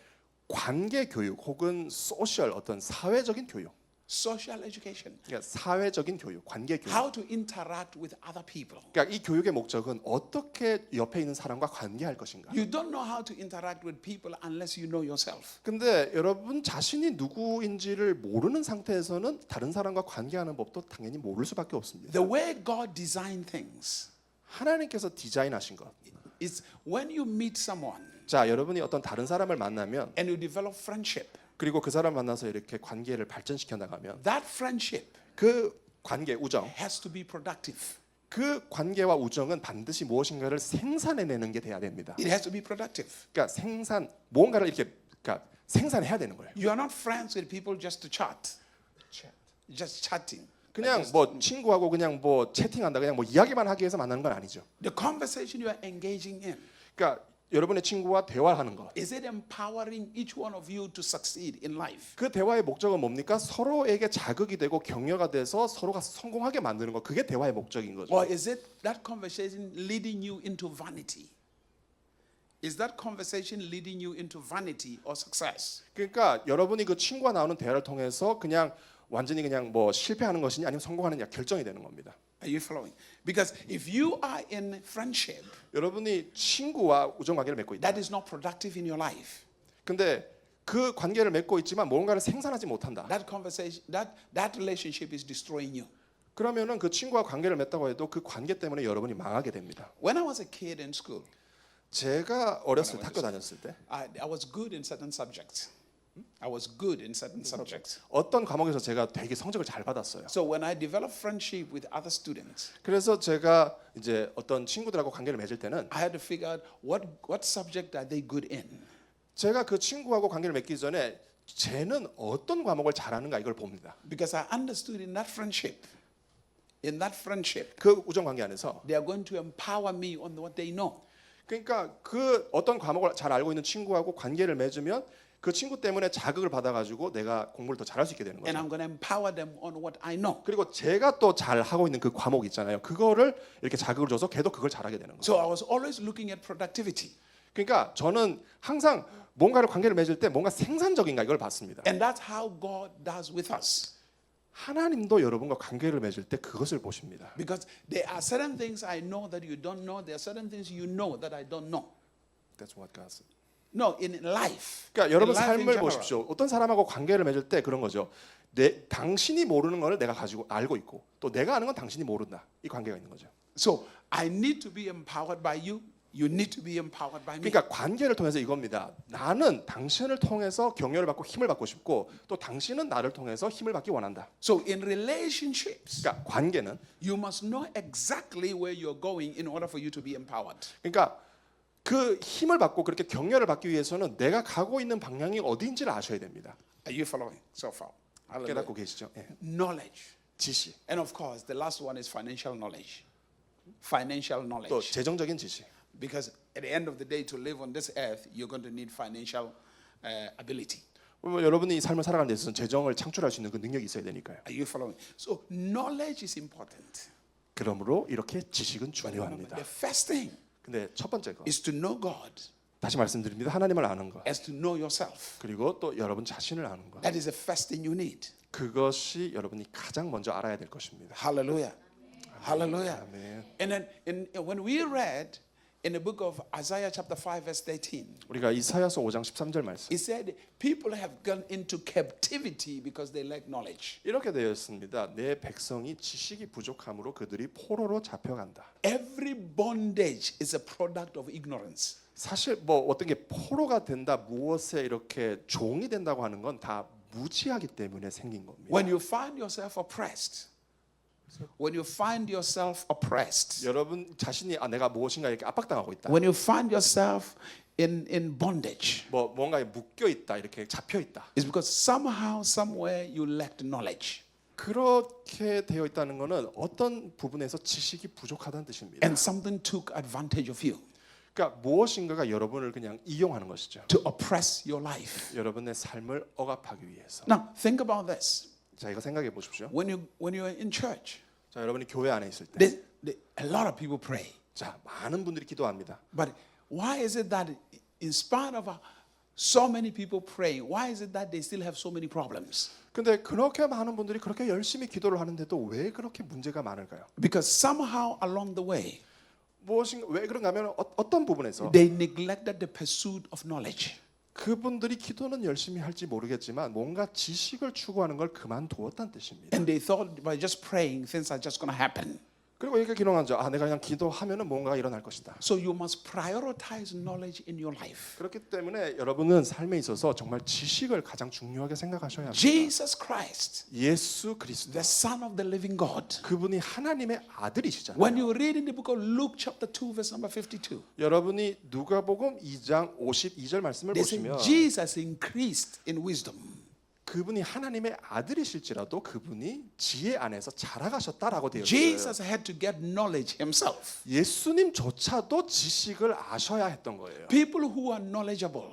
관계 교육 혹은 소셜 어떤 사회적인 교육. Social education. 그러니까 사회적인 교육, 관계 교육. How to interact with other people. 그러니까 이 교육의 목적은 어떻게 옆에 있는 사람과 관계할 것인가. You don't know how to interact with people unless you know yourself. 근데 여러분 자신이 누구인지를 모르는 상태에서는 다른 사람과 관계하는 법도 당연히 모를 수밖에 없습니다. The way God designed things 하나님께서 디자인하신 것. is when you meet someone 자, 여러분이 어떤 다른 사람을 만나면 and you develop friendship, 그리고 그 사람 만나서 이렇게 관계를 발전시켜 나가면 that friendship 그 관계, 우정, has to be productive. 그 관계와 우정은 반드시 무엇인가를 생산해내는 게 돼야 됩니다. It has to be productive. 그러니까 무언가를 이렇게 그러니까 생산해야 되는 거예요. You are not friends with people just to chat. Just chatting. 그냥 뭐 친구하고 그냥 뭐 채팅한다, 그냥 뭐 이야기만 하기 위해서 만나는 건 아니죠. The conversation you are engaging in, 그러니까 여러분의 친구와 대화하는 것. is it empowering each one of you to succeed in life? 그 대화의 목적은 뭡니까? 서로에게 자극이 되고 격려가 돼서 서로가 성공하게 만드는 것. 그게 대화의 목적인 거죠. Or is it that conversation leading you into vanity? Is that conversation leading you into vanity or success? 그러니까 여러분이 그 친구와 나오는 대화를 통해서 그냥 완전히 그냥 뭐 실패하는 것이냐 아니면 성공하느냐 결정이 되는 겁니다. Are you following? Because if you are in friendship 여러분이 친구와 우정 관계를 맺고 있다. that is not productive in your life, 근데 그 관계를 맺고 있지만 뭔가를 생산하지 못한다. that conversation, that relationship is destroying you. 그러면은 그 친구와 관계를 맺다고 해도 그 관계 때문에 여러분이 망하게 됩니다. When I was a kid in school, 제가 어렸을 때 학교 다녔을 때 I was good in certain subjects. I was good in certain subjects. 어떤 과목에서 제가 되게 성적을 잘 받았어요. So when I developed friendship with other students, 그래서 제가 이제 어떤 친구들하고 관계를 맺을 때는 I had to figure out what subject are they good in. 제가 그 친구하고 관계를 맺기 전에 쟤는 어떤 과목을 잘하는가 이걸 봅니다. Because I understood in that friendship, 그 우정 관계 안에서 they are going to empower me on what they know. 그러니까 그 어떤 과목을 잘 알고 있는 친구하고 관계를 맺으면 그 친구 때문에 자극을 받아가지고 내가 공부를 더 잘할 수 있게 되는 And 거죠. I'm going to empower them on what I know. 그리고 제가 또 잘 하고 있는 그 과목 있잖아요. 그거를 이렇게 자극을 줘서 걔도 그걸 잘하게 되는 거죠. So I was always looking at productivity. 그러니까 저는 항상 뭔가를 관계를 맺을 때 뭔가 생산적인가 이걸 봤습니다. And that's how God does with us. 하나님도 여러분과 관계를 맺을 때 그것을 보십니다. Because there are certain things I know that you don't know. There are certain things you know that I don't know. That's what God said. No, in life. 그러니까 여러분 In life in 삶을 general. 보십시오. 어떤 사람하고 관계를 맺을 때 그런 거죠. 당신이 모르는 거를 내가 가지고 알고 있고 또 내가 아는 건 당신이 모른다. 이 관계가 있는 거죠. So I need to be empowered by you. You need to be empowered by me. 그러니까 관계를 통해서 이겁니다. 나는 당신을 통해서 격려를 받고 힘을 받고 싶고 또 당신은 나를 통해서 힘을 받기 원한다. So in relationships, 그러니까 관계는 you must know exactly where you're going in order for you to be empowered. 그러니까 그 힘을 받고 그렇게 격려를 받기 위해서는 내가 가고 있는 방향이 어디인지를 아셔야 됩니다. Are you following so far? Hallelujah. 깨닫고 계시죠? 예. Knowledge. 지식, And of course, the last one is financial knowledge. Financial 또 knowledge. 재정적인 지식. Because at the end of the day, to live on this earth, you're going to need financial ability. 여러분이 이 삶을 살아가는 데 있어서 재정을 창출할 수 있는 그 능력이 있어야 되니까요. Are you following? So knowledge is important. 그러므로 이렇게 지식은 But remember, 중요합니다. the first thing 근데 첫 번째 거 is to know God, 다시 말씀드립니다. 하나님을 아는 것 as to know yourself. 그리고 또 여러분 자신을 아는 것 That is the first thing you need. 그것이 여러분이 가장 먼저 알아야 될 것입니다. Hallelujah. Hallelujah. 아멘. And then when we read in the book of Isaiah chapter 5 verse 13, 우리가 이사야서 5장 13절 말씀 it said people have gone into captivity because they lack knowledge. 이렇게 되어 있습니다. 내 백성이 지식이 부족함으로 그들이 포로로 잡혀간다. Every bondage is a product of ignorance. 사실 뭐 어떤 게 포로가 된다, 무엇에 이렇게 종이 된다고 하는 건 다 무지하기 때문에 생긴 겁니다. When you find yourself oppressed, when you find yourself oppressed, 여러분 자신이 내가 무엇인가 이렇게 압박당하고 있다. when you find yourself in bondage, 뭐 뭔가에 묶여 있다, 이렇게 잡혀 있다. it's because somehow, somewhere you lacked knowledge. 그렇게 되어 있다는 것은 어떤 부분에서 지식이 부족하다는 뜻입니다. And something took advantage of you. 그러니까 무엇인가가 여러분을 그냥 이용하는 것이죠. to oppress your life. 여러분의 삶을 억압하기 위해서. Now, think about this. 자, 이거 생각해 보십시오. When you're in church, 자, 여러분이 교회 안에 있을 때, a lot of people pray. 자, 많은 분들이 기도합니다. But why is it that in spite of so many people praying, why is it that they still have so many problems? 근데 그렇게 많은 분들이 그렇게 열심히 기도를 하는데도 왜 그렇게 문제가 많을까요? Because somehow along the way, 무엇인가 왜 그런가 하면 어떤 부분에서 they neglected the pursuit of knowledge. 그분들이 기도는 열심히 할지 모르겠지만 뭔가 지식을 추구하는 걸 그만두었다는 뜻입니다. And they thought by just praying, things are just going to happen. 그리고 이렇게 기도하죠. 아, 내가 그냥 기도하면은 뭔가 일어날 것이다. So you must prioritize knowledge in your life. 그렇기 때문에 여러분은 삶에 있어서 정말 지식을 가장 중요하게 생각하셔야 합니다. Jesus Christ, 예수 그리스도, the Son of the living God. 그분이 하나님의 아들이시잖아요. When you read in the book of Luke chapter 2 verse number 52, 여러분이 누가복음 2장 52절 말씀을 they say 보시면 Jesus increased in wisdom. 그분이 하나님의 아들이실지라도 그분이 지혜 안에서 자라가셨다라고 되어 있어요. Jesus had to get knowledge himself. 예수님조차도 지식을 아셔야 했던 거예요. People who are knowledgeable,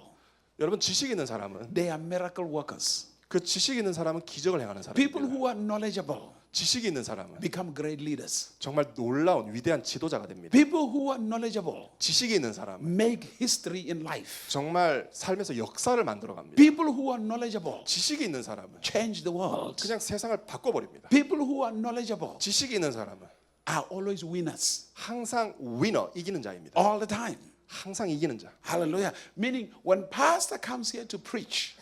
여러분 지식 있는 사람은 they are miracle workers. 그 지식 있는 사람은 기적을 행하는 People 사람입니다. who are knowledgeable 지식이 있는 사람은 become great leaders. 정말 놀라운 위대한 지도자가 됩니다. People who are knowledgeable 지식이 있는 사람은 make history in life. 정말 삶에서 역사를 만들어 갑니다. People who are knowledgeable 지식이 있는 사람은 change the world. 그냥 세상을 바꿔버립니다. People who are knowledgeable 지식이 있는 사람은 are always winners 항상 위너, 이기는 자입니다. all the time. 항상 이기는 자. Hallelujah. Meaning when pastor comes here to preach,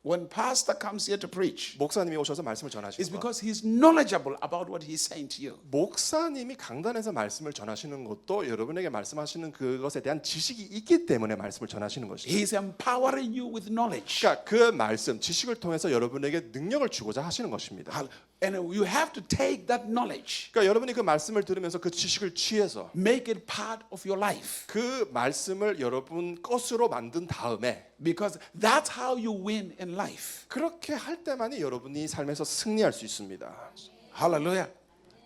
when pastor comes here to preach, 목사님이 오셔서 말씀을 it's 전하시는 거. because he's knowledgeable about what he's saying to you. 목사님이 강단에서 말씀을 전하시는 것도 여러분에게 말씀하시는 그것에 대한 지식이 있기 때문에 말씀을 전하시는 것이죠. He's empowering you with knowledge. 그러니까 그 말씀, 지식을 통해서 여러분에게 능력을 주고자 하시는 것입니다. And you have to take that knowledge, 그러니까 여러분이 그 말씀을 들으면서 그 지식을 취해서 make it part of your life. 그 말씀을 여러분 것으로 만든 다음에 Because that's how you win in life. 그렇게 할 때만이 여러분이 삶에서 승리할 수 있습니다. Hallelujah.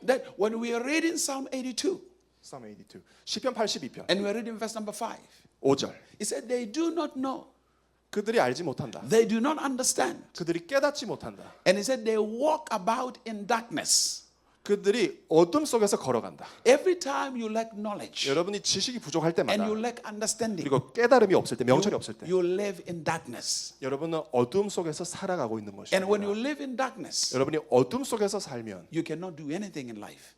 That when we are reading Psalm 82, Psalm 82. 시편 82편 and we are reading verse number 5, 5절. it said, they do not know, 그들이 알지 못한다. they do not understand. 그들이 깨닫지 못한다. And it said, they walk about in darkness. 그들이 어둠 속에서 걸어간다. Every time you lack knowledge 여러분이 지식이 부족할 and 때마다 you lack understanding, 그리고 깨달음이 없을 때, 명철이 없을 때 you live in darkness. 여러분은 어둠 속에서 살아가고 있는 And when you 것입니다. live in darkness, 여러분이 어둠 속에서 살면 you cannot do anything in life.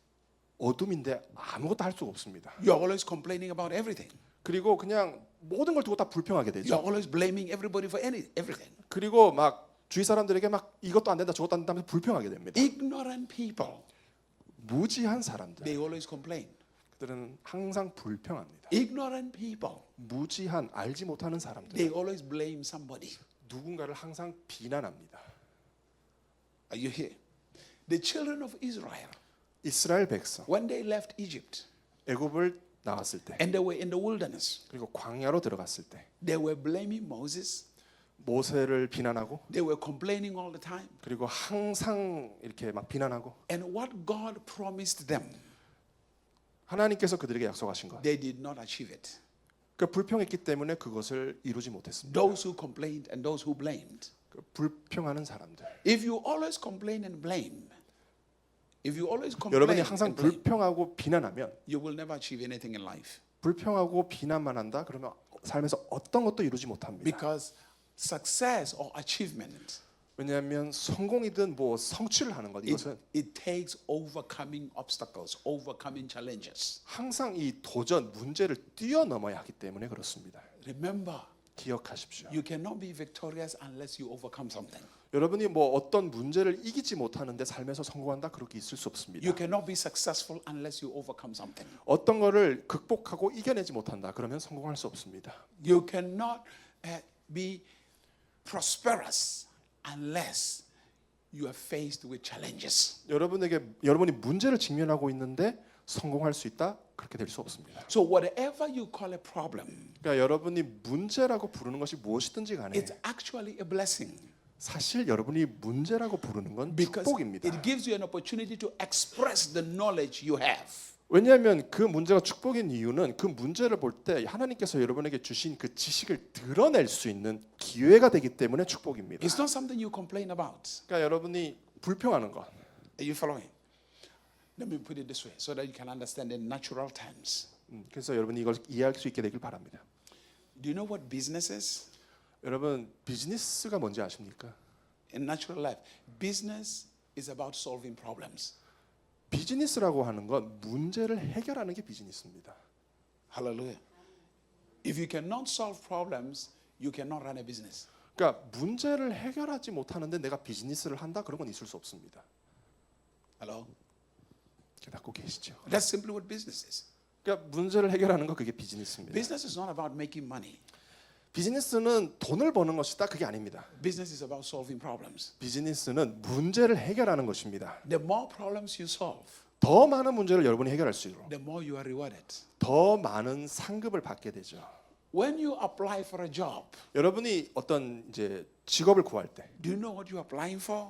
어둠인데 아무것도 할 수가 없습니다. You're always complaining about everything. 그리고 그냥 모든 걸 두고 다 불평하게 되죠. You're always blaming everybody for everything. 그리고 막 주위 사람들에게 막 이것도 안 된다 저것도 안 된다 하면서 불평하게 됩니다. Ignorant people, 무지한 사람들, they always complain. 그들은 항상 불평합니다. Ignorant people, 무지한 알지 못하는 사람들, they always blame somebody. 누군가를 항상 비난합니다. Are you here? The children of Israel, 이스라엘 백성 when they left Egypt 애굽을 나왔을 때 and they were in the wilderness, 그리고 광야로 들어갔을 때 they were blaming Moses. 모세를 비난하고 They were complaining all the time. 그리고 항상 이렇게 막 비난하고 And what God promised them, 하나님께서 그들에게 약속하신 것, they did not achieve it. 그 불평했기 때문에 그것을 이루지 못했습니다. Those who complained and those who blamed. 그 불평하는 사람들, If you always complain and blame, if you always 여러분이 complain 항상 and blame, 불평하고 비난하면 you will never achieve anything in life. 불평하고 비난만 한다 그러면 삶에서 어떤 것도 이루지 못합니다. Because success or achievement, 왜냐하면 성공이든 뭐 성취를 하는 것 이것은 it takes overcoming obstacles, overcoming challenges. 항상 이 도전 문제를 뛰어넘어야 하기 때문에 그렇습니다. Remember, 기억하십시오. you cannot be victorious unless you overcome something. 여러분이 뭐 어떤 문제를 이기지 못하는데 삶에서 성공한다 그렇게 있을 수 없습니다. You cannot be successful unless you overcome something. 어떤 거를 극복하고 이겨내지 못한다 그러면 성공할 수 없습니다. You cannot be prosperous unless you are faced with challenges. 여러분이 문제를 직면하고 있는데 성공할 수 있다 그렇게 될 수 없습니다. So whatever you call a problem, 그러니까 여러분이 문제라고 부르는 것이 무엇이든지 간에 it's actually a blessing 사실 여러분이 문제라고 부르는 건 because 축복입니다. it gives you an opportunity to express the knowledge you have. 왜냐하면 그 문제가 축복인 이유는 그 문제를 볼 때 하나님께서 여러분에게 주신 그 지식을 드러낼 수 있는 기회가 되기 때문에 축복입니다. It's not something you complain about. 그러니까 여러분이 불평하는 것. Are you following? Let me put it this way so that you can understand in natural terms. 그래서 여러분이 이걸 이해할 수 있게 되길 바랍니다. Do you know what business is? 여러분 비즈니스가 뭔지 아십니까? In natural life, business is about solving problems. 비즈니스라고 하는 건 문제를 해결하는 게 비즈니스입니다. Hallelujah. If you cannot solve problems, you cannot run a business. 그러니까 문제를 해결하지 못하는데 내가 비즈니스를 한다 그런 건 있을 수 없습니다. Hello? 깨닫고 계시죠? That's simply what business is. 그러니까 문제를 해결하는 거 그게 비즈니스입니다. Business is not about making money. 비즈니스는 돈을 버는 것이다 그게 아닙니다. Business is about solving problems. 비즈니스는 문제를 해결하는 것입니다. The more problems you solve, 더 많은 문제를 여러분이 해결할수록 the more you are rewarded. 더 많은 상급을 받게 되죠. When you apply for a job, 여러분이 어떤 이제 직업을 구할 때 do you know what you're applying for?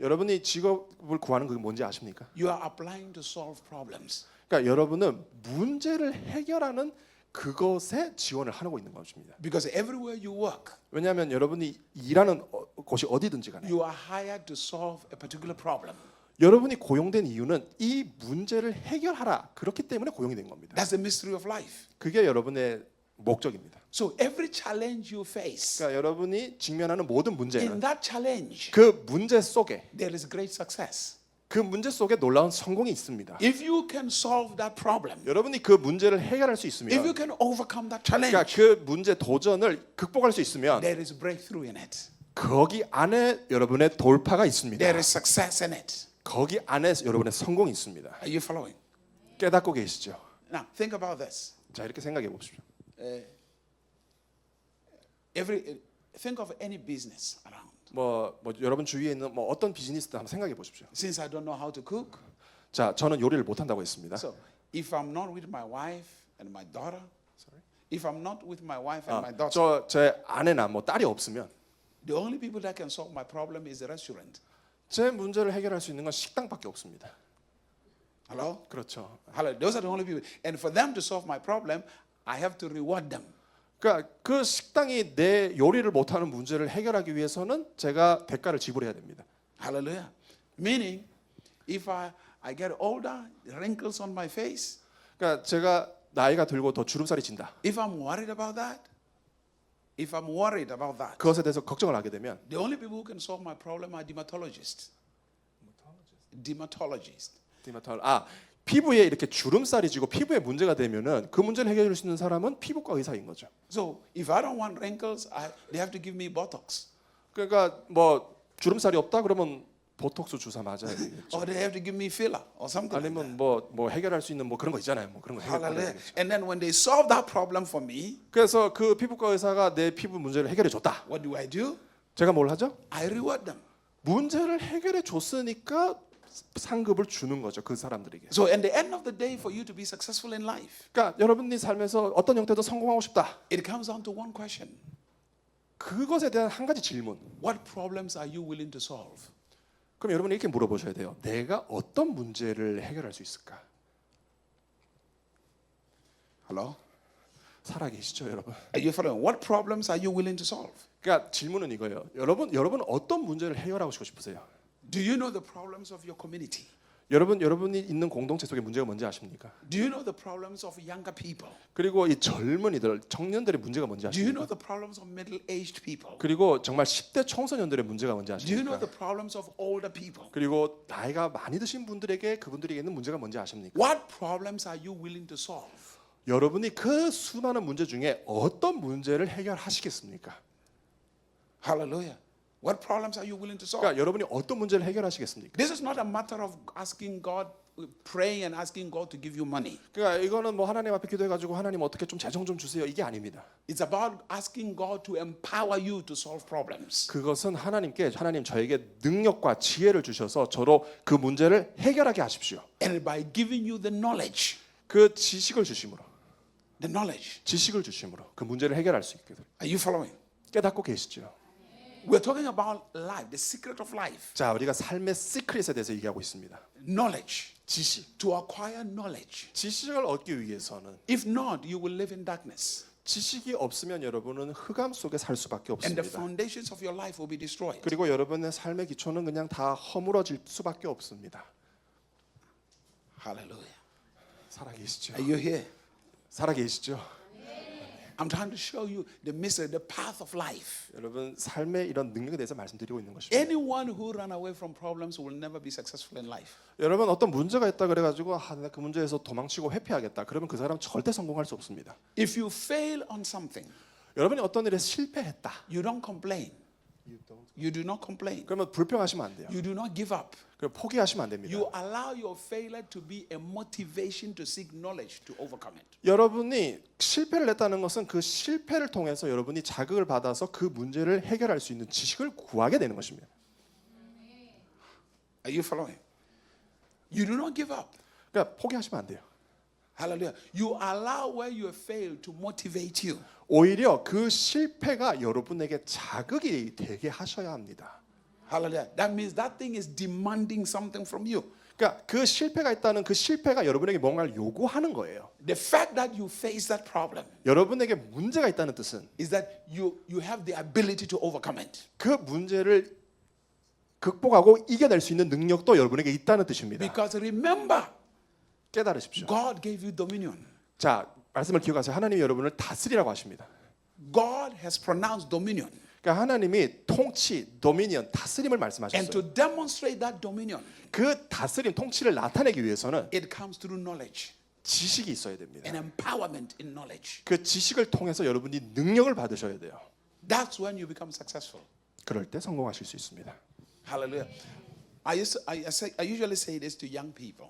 여러분이 직업을 구하는 그게 뭔지 아십니까? You are applying to solve problems. 그러니까 여러분은 문제를 해결하는 그것에 지원을 하고 있는 것입니다. Because everywhere you work, 왜냐하면 여러분이 일하는 곳이 어디든지 간에 you are hired to solve a particular problem. 여러분이 고용된 이유는 이 문제를 해결하라 그렇기 때문에 고용이 된 겁니다. That's the mystery of life. 그게 여러분의 목적입니다. So every challenge you face, 그러니까 여러분이 직면하는 모든 in 문제는 that challenge, 그 문제 속에 there is great success. 그 문제 속에 놀라운 성공이 있습니다. If you can solve that problem, 여러분이 그 문제를 해결할 수 if you 있으면 can overcome that 그러니까 challenge, 그 문제 도전을 극복할 수 있으면 there is breakthrough in it. 거기 안에 여러분의 돌파가 있습니다. There is success in it. 거기 안에 여러분의 성공이 있습니다. Are you following? 깨닫고 계시죠? Now, think about this. 자 이렇게 생각해 보십시오. Think of any business around. 뭐 여러분 주위에 있는 뭐 어떤 비즈니스도 한번 생각해 보십시오. Since I don't know how to cook, 자 저는 요리를 못 한다고 했습니다. so if I'm not with my wife and my daughter, if I'm not with my wife and my daughter, 제 아내나 뭐 딸이 없으면 the only people that can solve my problem is the restaurant. 제 문제를 해결할 수 있는 건 식당밖에 없습니다. Hello? 그렇죠. Hello. Those are the only people. And for them to solve my problem, I have to reward them. 그러니까 그 식당이 내 요리를 못하는 문제를 해결하기 위해서는 제가 대가를 지불해야 됩니다. Hallelujah. Meaning, if I get older, wrinkles on my face, 그러니까 제가 나이가 들고 더 주름살이 진다. if I'm worried about that, 그것에 대해서 걱정을 하게 되면 the only people who can solve my problem are dermatologists. Dermatologists. 피부에 이렇게 주름살이 지고 피부에 문제가 되면은 그 문제를 해결해 줄 수 있는 사람은 피부과 의사인 거죠. So if I don't want wrinkles, they have to give me Botox. 그러니까 뭐 주름살이 없다 그러면 보톡스 주사 맞아야 되겠죠. Or they have to give me filler or something. Like that. 아니면 뭐 해결할 수 있는 뭐 그런 거 있잖아요. 뭐 그런 거 해결해야 Hallelujah. 되겠죠. And then when they solve that problem for me, 그래서 그 피부과 의사가 내 피부 문제를 해결해 줬다. what do I do? 제가 뭘 하죠? I reward them. 문제를 해결해 줬으니까 상급을 주는 거죠. 그 사람들에게. So at the end of the day, for you to be successful in life, 그러니까 여러분이 삶에서 어떤 형태도 성공하고 싶다. it comes down to one question. 그것에 대한 한 가지 질문. What problems are you willing to solve? 그럼 여러분이 이렇게 물어보셔야 돼요. 내가 어떤 문제를 해결할 수 있을까? Hello? 살아 계시죠, 여러분? Are you following? What problems are you willing to solve? 그러니까 질문은 이거예요. 여러분은 어떤 문제를 해결하고 싶으세요? Do you know the problems of your community? 여러분이 있는 공동체 속에 문제가 뭔지 아십니까? Do you know the problems of younger people? 그리고 이 젊은이들, 청년들의 문제가 뭔지 Do you know 아십니까? the problems of middle-aged people? 그리고 정말 10대 청소년들의 문제가 뭔지 Do you know 아십니까? the problems of older people? 그리고 나이가 많이 드신 분들에게 그분들에게 있는 문제가 뭔지 아십니까? What problems are you willing to solve? 여러분이 그 수많은 문제 중에 어떤 문제를 해결하시겠습니까? Hallelujah. What problems are you willing to solve? 그러니까 여러분이 어떤 문제를 해결하시겠습니까? This is not a matter of asking God, praying and asking God to give you money. 그러니까 이거는 뭐 하나님 앞에 기도해가지고 하나님 어떻게 좀 재정 좀 주세요 이게 아닙니다. It's about asking God to empower you to solve problems. 그것은 하나님 저에게 능력과 지혜를 주셔서 저로 그 문제를 해결하게 하십시오. And by giving you the knowledge, 그 지식을 주심으로 지식을 주심으로 그 문제를 해결할 수 있게 됩니다. Are you following? 깨닫고 계시죠? We're talking about life, the secret of life. 자, 우리가 삶의 시크릿에 대해서 얘기하고 있습니다. Knowledge. 지식. to acquire knowledge. 지식을 얻기 위해서는 If not, you will live in darkness. 지식이 없으면 여러분은 흑암 속에 살 수밖에 And the 없습니다. foundations of your life will be destroyed. 그리고 여러분의 삶의 기초는 그냥 다 허물어질 수밖에 없습니다. Hallelujah. 살아계시죠? Are you here? 살아계시죠? I'm trying to show you the mystery, the path of life. 여러분 삶의 이런 능력에 대해서 말씀드리고 있는 것입니다. Anyone who run away from problems will never be successful in life. 여러분 어떤 문제가 있다 그래가지고 내가 그 문제에서 도망치고 회피하겠다. 그러면 그 사람 절대 성공할 수 없습니다. If you fail on something, 여러분이 어떤 일에 실패했다. you don't complain. You do not complain. 그러면 불평하시면 안 돼요. You do not give up. 그럼 포기하시면 안 됩니다. You allow your failure to be a motivation to seek knowledge to overcome it. 여러분이 실패를 했다는 것은 그 실패를 통해서 여러분이 자극을 받아서 그 문제를 해결할 수 있는 지식을 구하게 되는 것입니다. Are you following? You do not give up. 그러니까 포기하시면 안 돼요. Hallelujah. You allow where you have failed to motivate you. 오히려 그 실패가 여러분에게 자극이 되게 하셔야 합니다. Hallelujah. That means that thing is demanding something from you. 그러니까 그 실패가 있다는 그 실패가 여러분에게 뭔가를 요구하는 거예요. The fact that you face that problem 여러분에게 문제가 있다는 뜻은 is that you have the ability to overcome it. 그 문제를 극복하고 이겨낼 수 있는 능력도 여러분에게 있다는 뜻입니다. Because remember, 깨달으십시오. God gave you dominion. 자, 말씀을 기억하세요. 하나님이 여러분을 다스리라고 하십니다. God has pronounced dominion. 그러니까 하나님이 통치, 도미니언, 다스림을 And 말씀하셨어요. to demonstrate that dominion, 그 다스림, 통치를 나타내기 위해서는 it comes through knowledge 지식이 있어야 됩니다. and empowerment in knowledge. 그 지식을 통해서 여러분이 능력을 받으셔야 돼요. That's when you become successful. 그럴 때 성공하실 수 있습니다. Hallelujah. I usually say this to young people.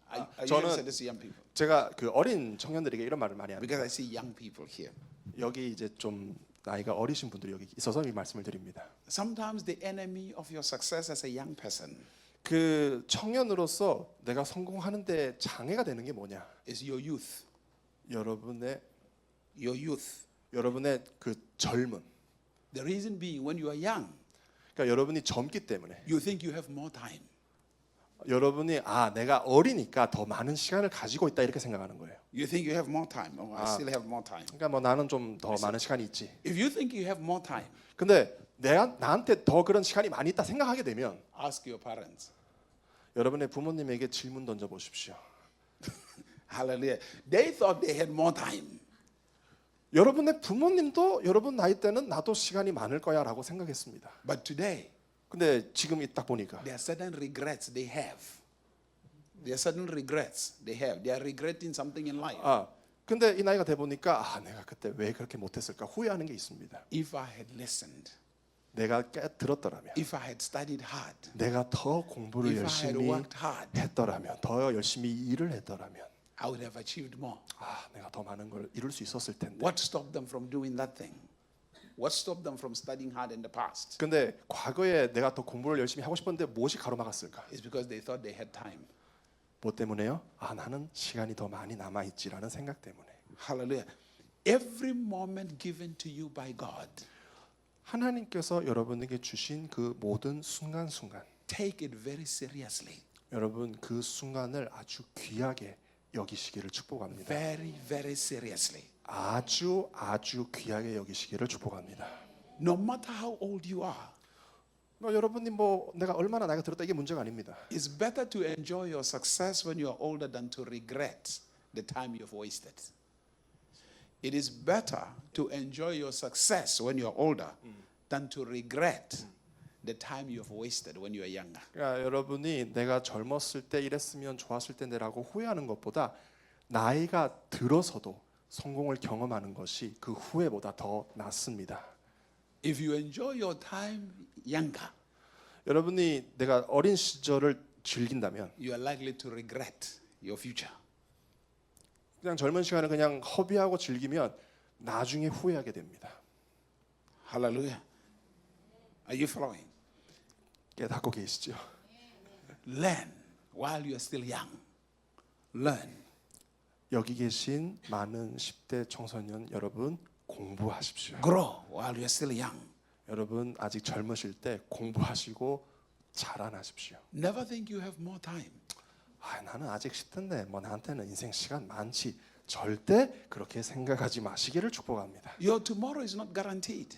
I usually 저는 say this to young people 제가 그 어린 청년들에게 이런 말을 많이 합니다. because I see young people here. 여기 이제 좀 나이가 어리신 분들이 여기 있어서 이 말씀을 드립니다. Sometimes the enemy of your success as a young person 그 청년으로서 내가 성공하는데 장애가 되는 게 뭐냐? is your youth. 여러분의 그 젊음. The reason being, when you are young, 그러니까 여러분이 젊기 때문에 you think you have more time. 여러분이 내가 어리니까 더 많은 시간을 가지고 있다 이렇게 생각하는 거예요. You think you have more time. Oh, I still have more time. 그러니까 뭐 나는 좀 더 많은 시간이 있지. If you think you have more time, 근데 나한테 더 그런 시간이 많이 있다 생각하게 되면 ask your parents. 여러분의 부모님에게 질문 던져 보십시오. Hallelujah. They thought they had more time. 여러분의 부모님도 여러분 나이 때는 나도 시간이 많을 거야라고 생각했습니다. But today, 근데 지금 딱 보니까 there are certain regrets they have. There are certain regrets they have. They are regretting something in life. 근데 이 나이가 돼 보니까 내가 그때 왜 그렇게 못했을까 후회하는 게 있습니다. If I had listened, 내가 들었더라면, if I had studied hard, 내가 더 공부를 if I had 열심히 worked hard, 했더라면, 더 열심히 일을 했더라면, I would have achieved more. 내가 더 많은 걸 이룰 수 있었을 텐데. What stopped them from doing that thing? What stopped them from studying hard in the past? 근데 과거에 내가 더 공부를 열심히 하고 싶었는데 무엇이 가로막았을까? It's because they thought they had time. 뭐 때문에요? 나는 시간이 더 많이 남아 있지라는 생각 때문에. Hallelujah. Every moment given to you by God, 하나님께서 여러분에게 주신 그 모든 순간순간, take it very seriously. 여러분 그 순간을 아주 귀하게 여기시기를 축복합니다. Very, very seriously. 아주 귀하게 여기시기를 축복합니다. No matter how old you are, 여러분이 내가 얼마나 나이가 들었다 이게 문제가 아닙니다. it's better to enjoy your success when you are older than to regret the time you've wasted. It is better to enjoy your success when you are older than to regret the time you have wasted when you are younger. 그러니까 여러분이 내가 젊었을 때 이랬으면 좋았을 텐데라고 후회하는 것보다 나이가 들어서도 성공을 경험하는 것이 그 후회보다 더 낫습니다. If you enjoy your time younger, 여러분이 내가 어린 시절을 즐긴다면 you are likely to regret your future. 그냥 젊은 시간을 그냥 허비하고 즐기면 나중에 후회하게 됩니다. Hallelujah. Are you following? 깨닫고 계시죠? Learn while you are still young. Learn. 여기 계신 많은 10대 청소년 여러분 공부하십시오. Grow while you are still young. 여러분 아직 젊으실 때 공부하시고 자라나십시오. Never think you have more time. 나는 아직 10대인데 뭐 나한테는 인생 시간 많지. 절대 그렇게 생각하지 마시기를 축복합니다. Your tomorrow is not guaranteed.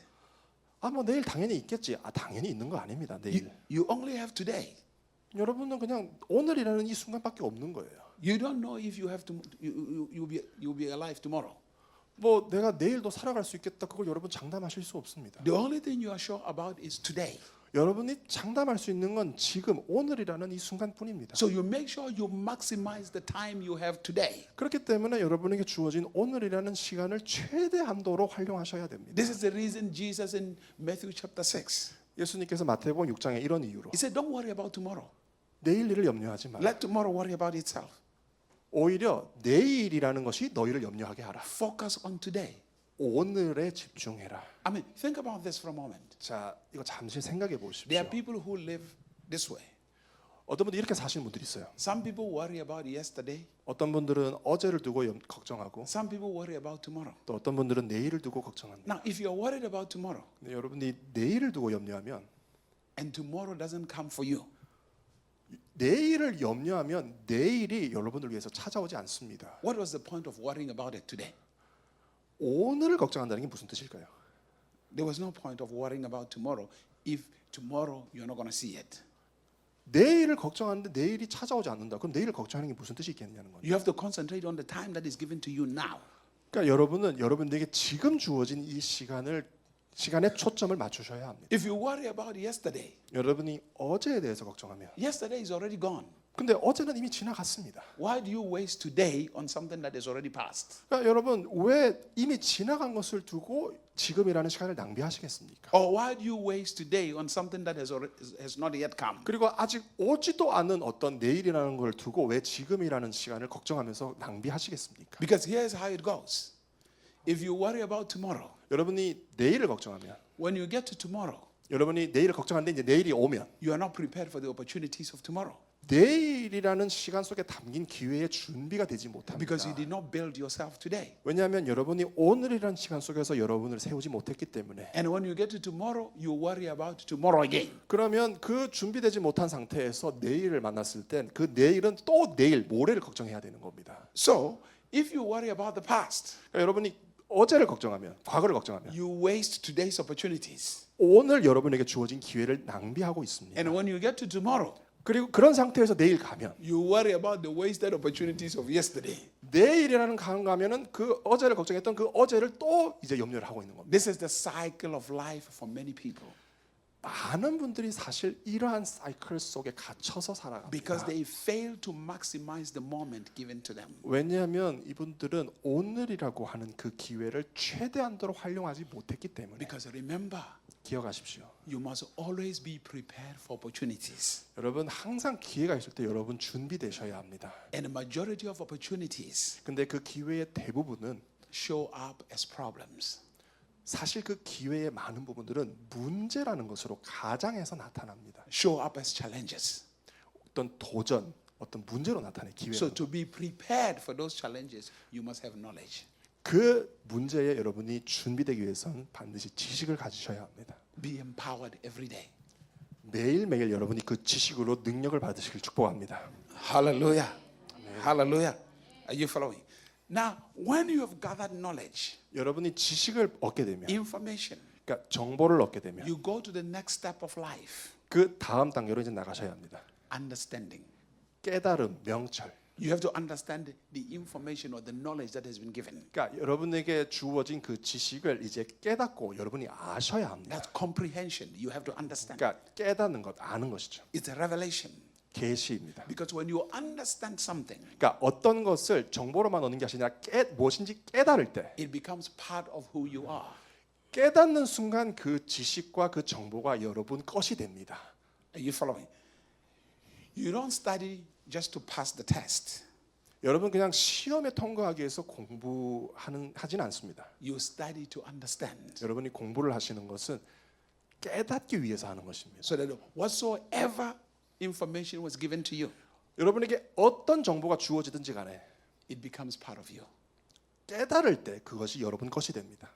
뭐 내일 당연히 있겠지. 당연히 있는 거 아닙니다. 내일. You only have today. 여러분은 그냥 오늘이라는 이 순간밖에 없는 거예요. You don't know if you have to. You'll be alive tomorrow. 뭐 내가 내일도 살아갈 수 있겠다. 그걸 여러분 장담하실 수 없습니다. The only thing you are sure about is today. 여러분이 장담할 수 있는 건 지금 오늘이라는 이 순간뿐입니다. So you make sure you maximize the time you have today. 그렇기 때문에 여러분에게 주어진 오늘이라는 시간을 최대한도로 활용하셔야 됩니다. This is the reason Jesus in Matthew chapter 6, 예수님께서 마태복음 6장에 이런 이유로 he said, don't worry about tomorrow. 내일 일을 염려하지 마라. Let tomorrow worry about itself. 오히려 내일이라는 것이 너희를 염려하게 하라. Focus on today. 오늘에 집중해라. I mean, think about this for a moment. 자, 이거 잠시 생각해 There 보십시오. are people who live this way. 어떤 분들 이렇게 사시는 분들이 있어요. Some people worry about yesterday. 어떤 분들은 어제를 두고 걱정하고 Some people worry about tomorrow. 또 어떤 분들은 내일을 두고 걱정합니다. Now, if you're worried about tomorrow 근데 여러분이 내일을 두고 염려하면 and tomorrow doesn't come for you, 내일을 염려하면 내일이 여러분을 위해서 찾아오지 않습니다. what was the point of worrying about it today? 오늘을 걱정한다는 게 무슨 뜻일까요? There was no point of worrying about tomorrow if tomorrow you're not going to see it. 내일을 걱정하는데 내일이 찾아오지 않는다. 그럼 내일을 걱정하는 게 무슨 뜻이 있겠냐는 거죠. You have to concentrate on the time that is given to you now. 그러니까 여러분은 여러분들에게 지금 주어진 이 시간에 초점을 맞추셔야 합니다. If you worry about yesterday, 여러분이 어제에 대해서 걱정하면 yesterday is already gone. 근데 어제는 이미 지나갔습니다. Why do you waste today on something that is already passed? 그러니까 여러분 왜 이미 지나간 것을 두고 지금이라는 시간을 낭비하시겠습니까? Or why do you waste today on something that has not yet come? 그리고 아직 오지도 않은 어떤 내일이라는 걸 두고 왜 지금이라는 시간을 걱정하면서 낭비하시겠습니까? Because here's how it goes. If you worry about tomorrow, 여러분이 내일을 걱정하면 when you get to tomorrow, 여러분이 내일을 걱정하는데 이제 내일이 오면 you are not prepared for the opportunities of tomorrow 내일이라는 시간 속에 담긴 기회의 준비가 되지 못합니다. because you did not build yourself today. 왜냐하면 여러분이 오늘이라는 시간 속에서 여러분을 세우지 못했기 때문에. And when you get to tomorrow, you worry about tomorrow again. 그러면 그 준비되지 못한 상태에서 내일을 만났을 땐 그 내일은 또 내일 모레를 걱정해야 되는 겁니다. So, if you worry about the past, 그러니까 여러분이 어제를 걱정하면, 과거를 걱정하면 you waste today's opportunities. 오늘 여러분에게 주어진 기회를 낭비하고 있습니다. And when you get to tomorrow, 그리고 그런 상태에서 내일 가면 you worry about the wasted opportunities of yesterday. 내일이라는 강 가면은 그 어제를 걱정했던 그 어제를 또 이제 염려를 하고 있는 겁니다. This is the cycle of life for many people 많은 분들이 사실 이러한 사이클 속에 갇혀서 because 살아갑니다. they fail to maximize the moment given to them. 왜냐하면 이분들은 오늘이라고 하는 그 기회를 최대한도로 활용하지 못했기 때문에. Because remember, 기억하십시오. you must always be prepared for opportunities. 여러분 항상 기회가 있을 때 여러분 준비되셔야 합니다. And the majority of opportunities 근데 그 기회의 대부분은 show up as problems. 사실 그 기회의 많은 부분들은 문제라는 것으로 가장해서 나타납니다. Show up as challenges. 어떤 도전, 어떤 문제로 나타내 기회. So to be prepared for those challenges, you must have knowledge. 그 문제에 여러분이 준비되기 위해서는 반드시 지식을 가지셔야 합니다. Be empowered every day. 매일매일 여러분이 그 지식으로 능력을 받으시길 축복합니다. Hallelujah. Hallelujah. Are you following? Now, when you have gathered knowledge, 여러분이 지식을 얻게 되면, information, 그러니까 정보를 얻게 되면 you go to the next step of life, 그 다음 단계로 이제 나가셔야 합니다. understanding. 깨달음, 명철. You have to understand the information or the knowledge that has been given. 그러니까 여러분에게 주어진 그 지식을 이제 깨닫고 여러분이 아셔야 합니다. That's comprehension. You have to understand. 그러니까 깨닫는 것, 아는 것이죠. It's a revelation. 계시입니다. Because when you understand something, 그러니까 어떤 것을 정보로만 얻는 게 아니라 무엇인지 깨달을 때, it becomes part of who you are. 깨닫는 순간 그 지식과 그 정보가 여러분 것이 됩니다. Are you following? You don't study just to pass the test. 여러분 그냥 시험에 통과하기 위해서 하진 않습니다. You study to understand. 여러분이 공부를 하시는 것은 깨닫기 위해서 하는 것입니다. So that whatsoever information was given to you, 여러분에게 어떤 정보가 주어지든지 간에 it becomes part of you. 깨달을 때 그것이 여러분 것이 됩니다.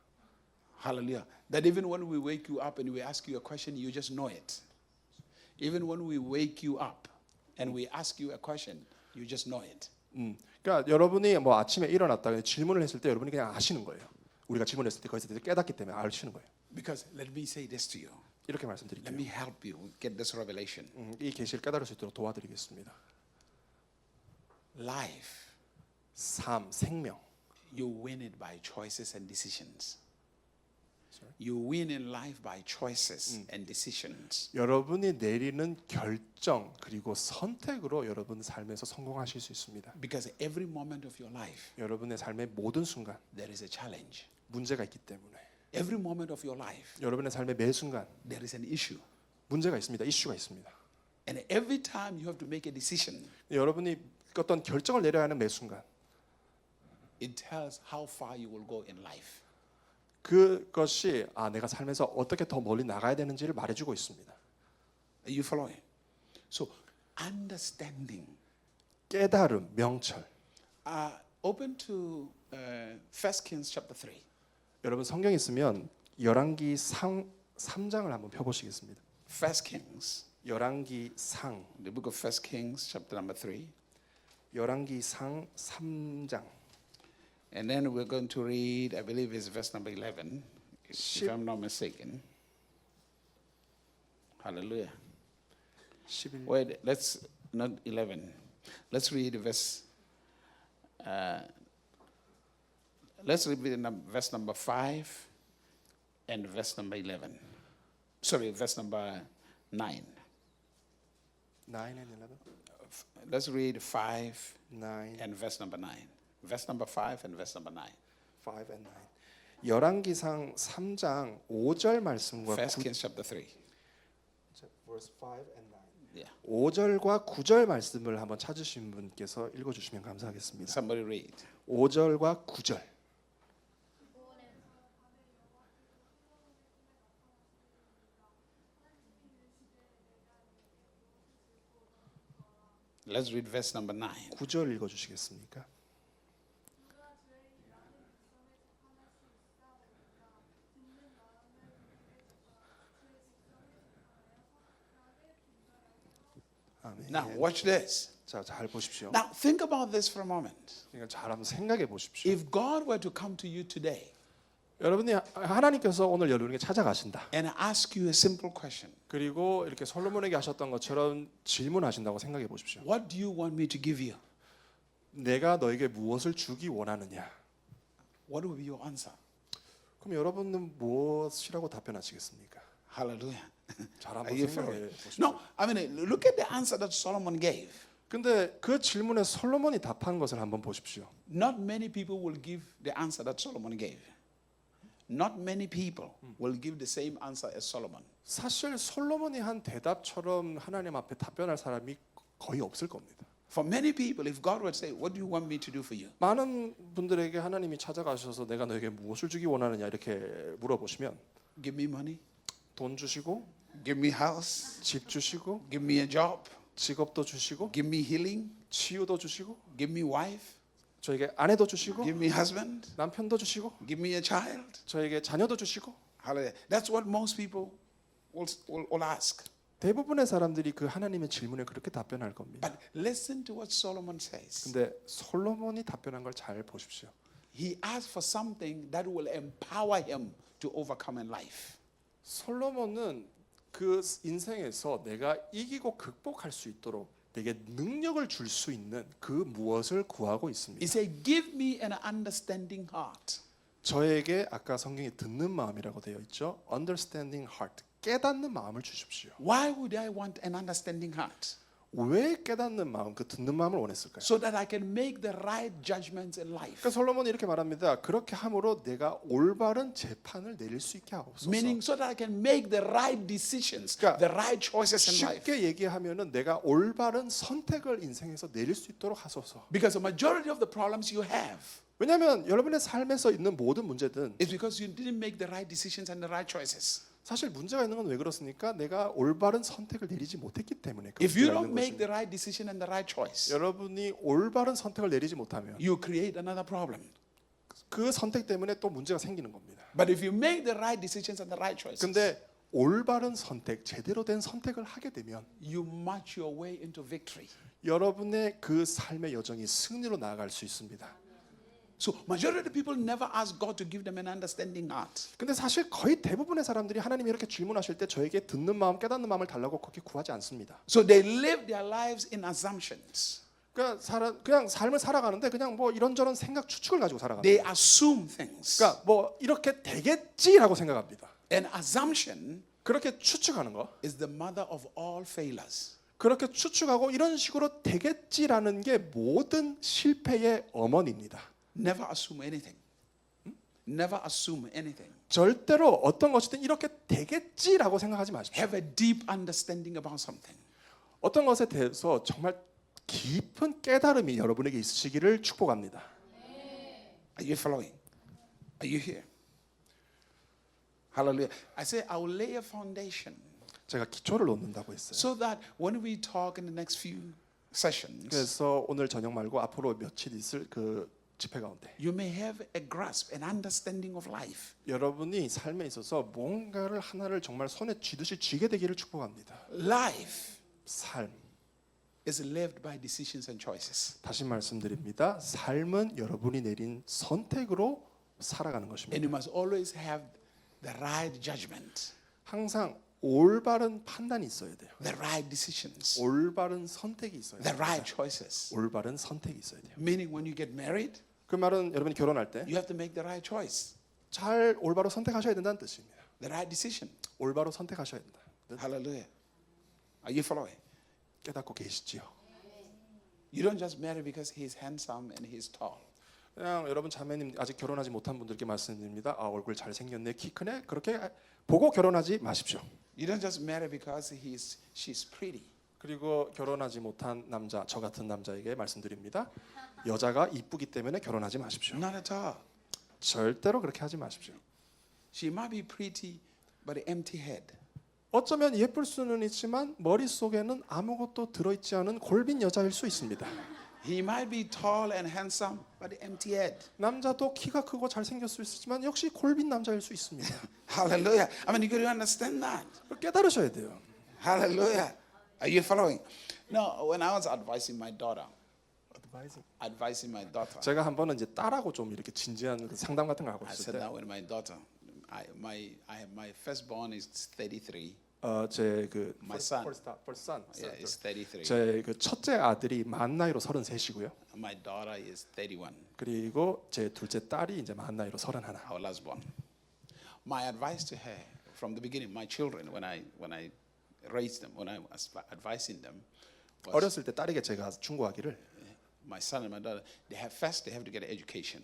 Hallelujah. That even when we wake you up and we ask you a question, you just know it. Even when we wake you up and we ask you a question, You just know it. 그러니까 여러분이 뭐 아침에 일어났다 질문을 했을 때 여러분이 그냥 아시는 거예요. 우리가 질문했을 때 거기서 깨닫기 때문에 아시는 거예요. Because let me say this to you. 이렇게 Let 말씀드릴게요. me help you get this revelation. 이 계시를 깨달을 수 있도록 도와드리겠습니다. Life, 삶, 생명. you win it by choices and decisions. You win in life by choices and decisions. 여러분이 내리는 결정 그리고 선택으로 여러분 삶에서 성공하실 수 있습니다. Because every moment of your life, 여러분의 삶의 모든 순간 there is a challenge. 문제가 있기 때문에 Every moment of your life, 여러분의 삶의 매 순간 there is an issue. 문제가 있습니다. 이슈가 있습니다. And every time you have to make a decision, 여러분이 어떤 결정을 내려야 하는 매 순간 it tells how far you will go in life. 그것이 내가 삶에서 어떻게 더 멀리 나가야 되는지를 말해주고 있습니다. Are you following? So, understanding. 깨달음, 명철. Open to 1 Kings chapter 3. 여러분 성경 있으면 열왕기 상 3장을 한번 펴보시겠습니다. 1 Kings, 열왕기 상, the book of 1 Kings chapter number 3. 열왕기 상 3장. And then we're going to read, I believe it's verse number 11, if I'm not mistaken. Hallelujah. 11. Wait, let's not 11. Let's read verse. Let's read verse number 5 and verse number 11. Sorry, verse number 9. 9 and 11. Let's read 5 9 and verse number 9. Verse number 5 and verse number 9. 5 and 9. 열왕기상 3장 5절 말씀과 1 Kings chapter 3. verse 5 and 9. Yeah. 5절과 9절 말씀을 한번 찾으신 분께서 읽어 주시면 감사하겠습니다. Somebody read. 5절과 9절. Let's read verse number 9. 9절 읽어 주시겠습니까? 아멘. Now, watch this. 자, 잘 보십시오. Now, think about this for a moment. 그러니까 잘 한번 생각해 보십시오. If God were to come to you today 여러분이 하나님께서 오늘 여러분에게 찾아가신다. and ask you a simple question, 그리고 이렇게 솔로몬에게 하셨던 것처럼 질문하신다고 생각해 보십시오. what do you want me to give you? 내가 너에게 무엇을 주기 원하느냐? What will be your answer? 그럼 여러분은 무엇이라고 답변하시겠습니까? Hallelujah. 잘 Are 한번 you 생각해 following? 보십시오. No, I mean, look at the answer that Solomon gave. 근데 그 질문에 솔로몬이 답한 것을 한번 보십시오. Not many people will give the answer that Solomon gave. Not many people will give the same answer as Solomon. 사실 솔로몬이 한 대답처럼 하나님 앞에 답변할 사람이 거의 없을 겁니다. For many people, if God would say, what do you want me to do for you? 많은 분들에게 하나님이 찾아가셔서 내가 너에게 무엇을 주기 원하느냐 이렇게 물어보시면 Give me money, 돈 주시고 give me house, 집 주시고 give me a job, 직업도 주시고 give me healing, 치유도 주시고 give me wife, 저에게 아내도 주시고 give me husband, 남편도 주시고 give me a child. 저에게 자녀도 주시고 Hallelujah. That's what most people will ask. 대부분의 사람들이 그 하나님의 질문에 그렇게 답변할 겁니다. But listen to what Solomon says. 근데 솔로몬이 답변한 걸 잘 보십시오. He asked for something that will empower him to overcome in life. 솔로몬은 그 인생에서 내가 이기고 극복할 수 있도록 내게 능력을 줄 수 있는 그 무엇을 구하고 있습니다. He said, give me an understanding heart. 저에게 아까 성경에 듣는 마음이라고 되어 있죠. Understanding heart. 깨닫는 마음을 주십시오. Why would I want an understanding heart? 왜 깨닫는 마음, 그 듣는 마음을 원했을까요? So that I can make the right judgments in life. 그러니까 솔로몬이 이렇게 말합니다. 그렇게 함으로 내가 올바른 재판을 내릴 수 있게 하옵소서. Meaning so that I can make the right decisions, 그러니까 the right choices in life. 쉽게 얘기하면은 내가 올바른 선택을 인생에서 내릴 수 있도록 하소서. Because the majority of the problems you have 왜냐하면 여러분의 삶에서 있는 모든 문제든 is because you didn't make the right decisions and the right choices. 사실 문제가 있는 건 왜 그렇습니까? 내가 올바른 선택을 내리지 못했기 때문에 그런 If you 문제가 don't 있는 make the 것입니다. right decision and the right choice, 여러분이 올바른 선택을 내리지 못하면 you create another problem. 그 선택 때문에 또 문제가 생기는 겁니다. But if you make the right decisions and the right choices, 근데 올바른 선택, 제대로 된 선택을 하게 되면 you march your way into victory. 여러분의 그 삶의 여정이 승리로 나아갈 수 있습니다. So majority of the people never ask God to give them an understanding heart. 근데 사실 거의 대부분의 사람들이 하나님이 이렇게 질문하실 때 저에게 듣는 마음, 깨닫는 마음을 달라고 그렇게 구하지 않습니다. So they live their lives in assumptions. 그냥 삶을 살아가는데 그냥 뭐 이런저런 생각 추측을 가지고 살아갑니다. They assume things. 그러니까 뭐 이렇게 되겠지라고 생각합니다. An assumption 그렇게 추측하는 거, is the mother of all failures. 그렇게 추측하고 이런 식으로 되겠지라는 게 모든 실패의 어머니입니다. Never assume anything. Never assume anything. 절대로 어떤 것이든 이렇게 되겠지라고 생각하지 마십시오. Have a deep understanding about something. 어떤 것에 대해서 정말 깊은 깨달음이 여러분에게 있으시기를 축복합니다. Are you following? Are you here? Hallelujah. I say I will lay a foundation 제가 기초를 놓는다고 했어요. so that when we talk in the next few sessions, 그래서 오늘 저녁 말고 앞으로 며칠 있을 그 집회 가운데 you may have a grasp, an understanding of life. 여러분이 삶에 있어서 뭔가를 하나를 정말 손에 쥐듯이 쥐게 되기를 축복합니다. Life 삶. is lived by decisions and choices. 다시 말씀드립니다. 삶은 여러분이 내린 선택으로 살아가는 And 것입니다. you must always have the right judgment, 항상 올바른 판단이 있어야 돼요. the right decisions, 올바른 선택이 있어야 the 돼요. right choices. 올바른 선택이 있어야 돼요. Meaning when you get married, 그 말은 여러분이 결혼할 때 you have to make the right choice, 잘 올바로 선택하셔야 된다는 뜻입니다. the right decision. 올바로 선택하셔야 된다. Hallelujah. Are you following? 깨닫고 계시지요? You don't just marry because he's handsome and he's tall. 그냥 여러분 자매님 아직 결혼하지 못한 분들께 말씀드립니다. 아, 얼굴 잘 생겼네, 키 크네. 그렇게 보고 결혼하지 마십시오. You don't just marry because she's pretty. 그리고 결혼하지 못한 남자, 저 같은 남자에게 말씀드립니다. 여자가 이쁘기 때문에 결혼하지 마십시오. Not at all. 절대로 그렇게 하지 마십시오. She might be pretty, but empty head. 어쩌면 예쁠 수는 있지만 머릿속에는 아무것도 들어있지 않은 골빈 여자일 수 있습니다. He might be tall and handsome, but empty head. 남자도 키가 크고 잘생길 수 있지만 역시 골빈 남자일 수 있습니다. Hallelujah. I mean, you got to understand that. 깨달으셔야 돼요. Hallelujah. Are you following? No, when I was advising my daughter, 제가 한 번은 이제 딸하고 좀 이렇게 진지한 그 상담 같은 거 하고 I 있을 said 때, that with my daughter. My firstborn is 33. 제그 My son. first Yeah, is 33. 제그 첫째 아들이 만 나이로 33이고요. My daughter is 31. 그리고 제 둘째 딸이 이제 만 나이로 31. Our last born. My advice to her from the beginning, my children, when I raised them, when I was advising them, was 어렸을 때 딸에게 제가 충고하기를 my son and my daughter. They have to get education.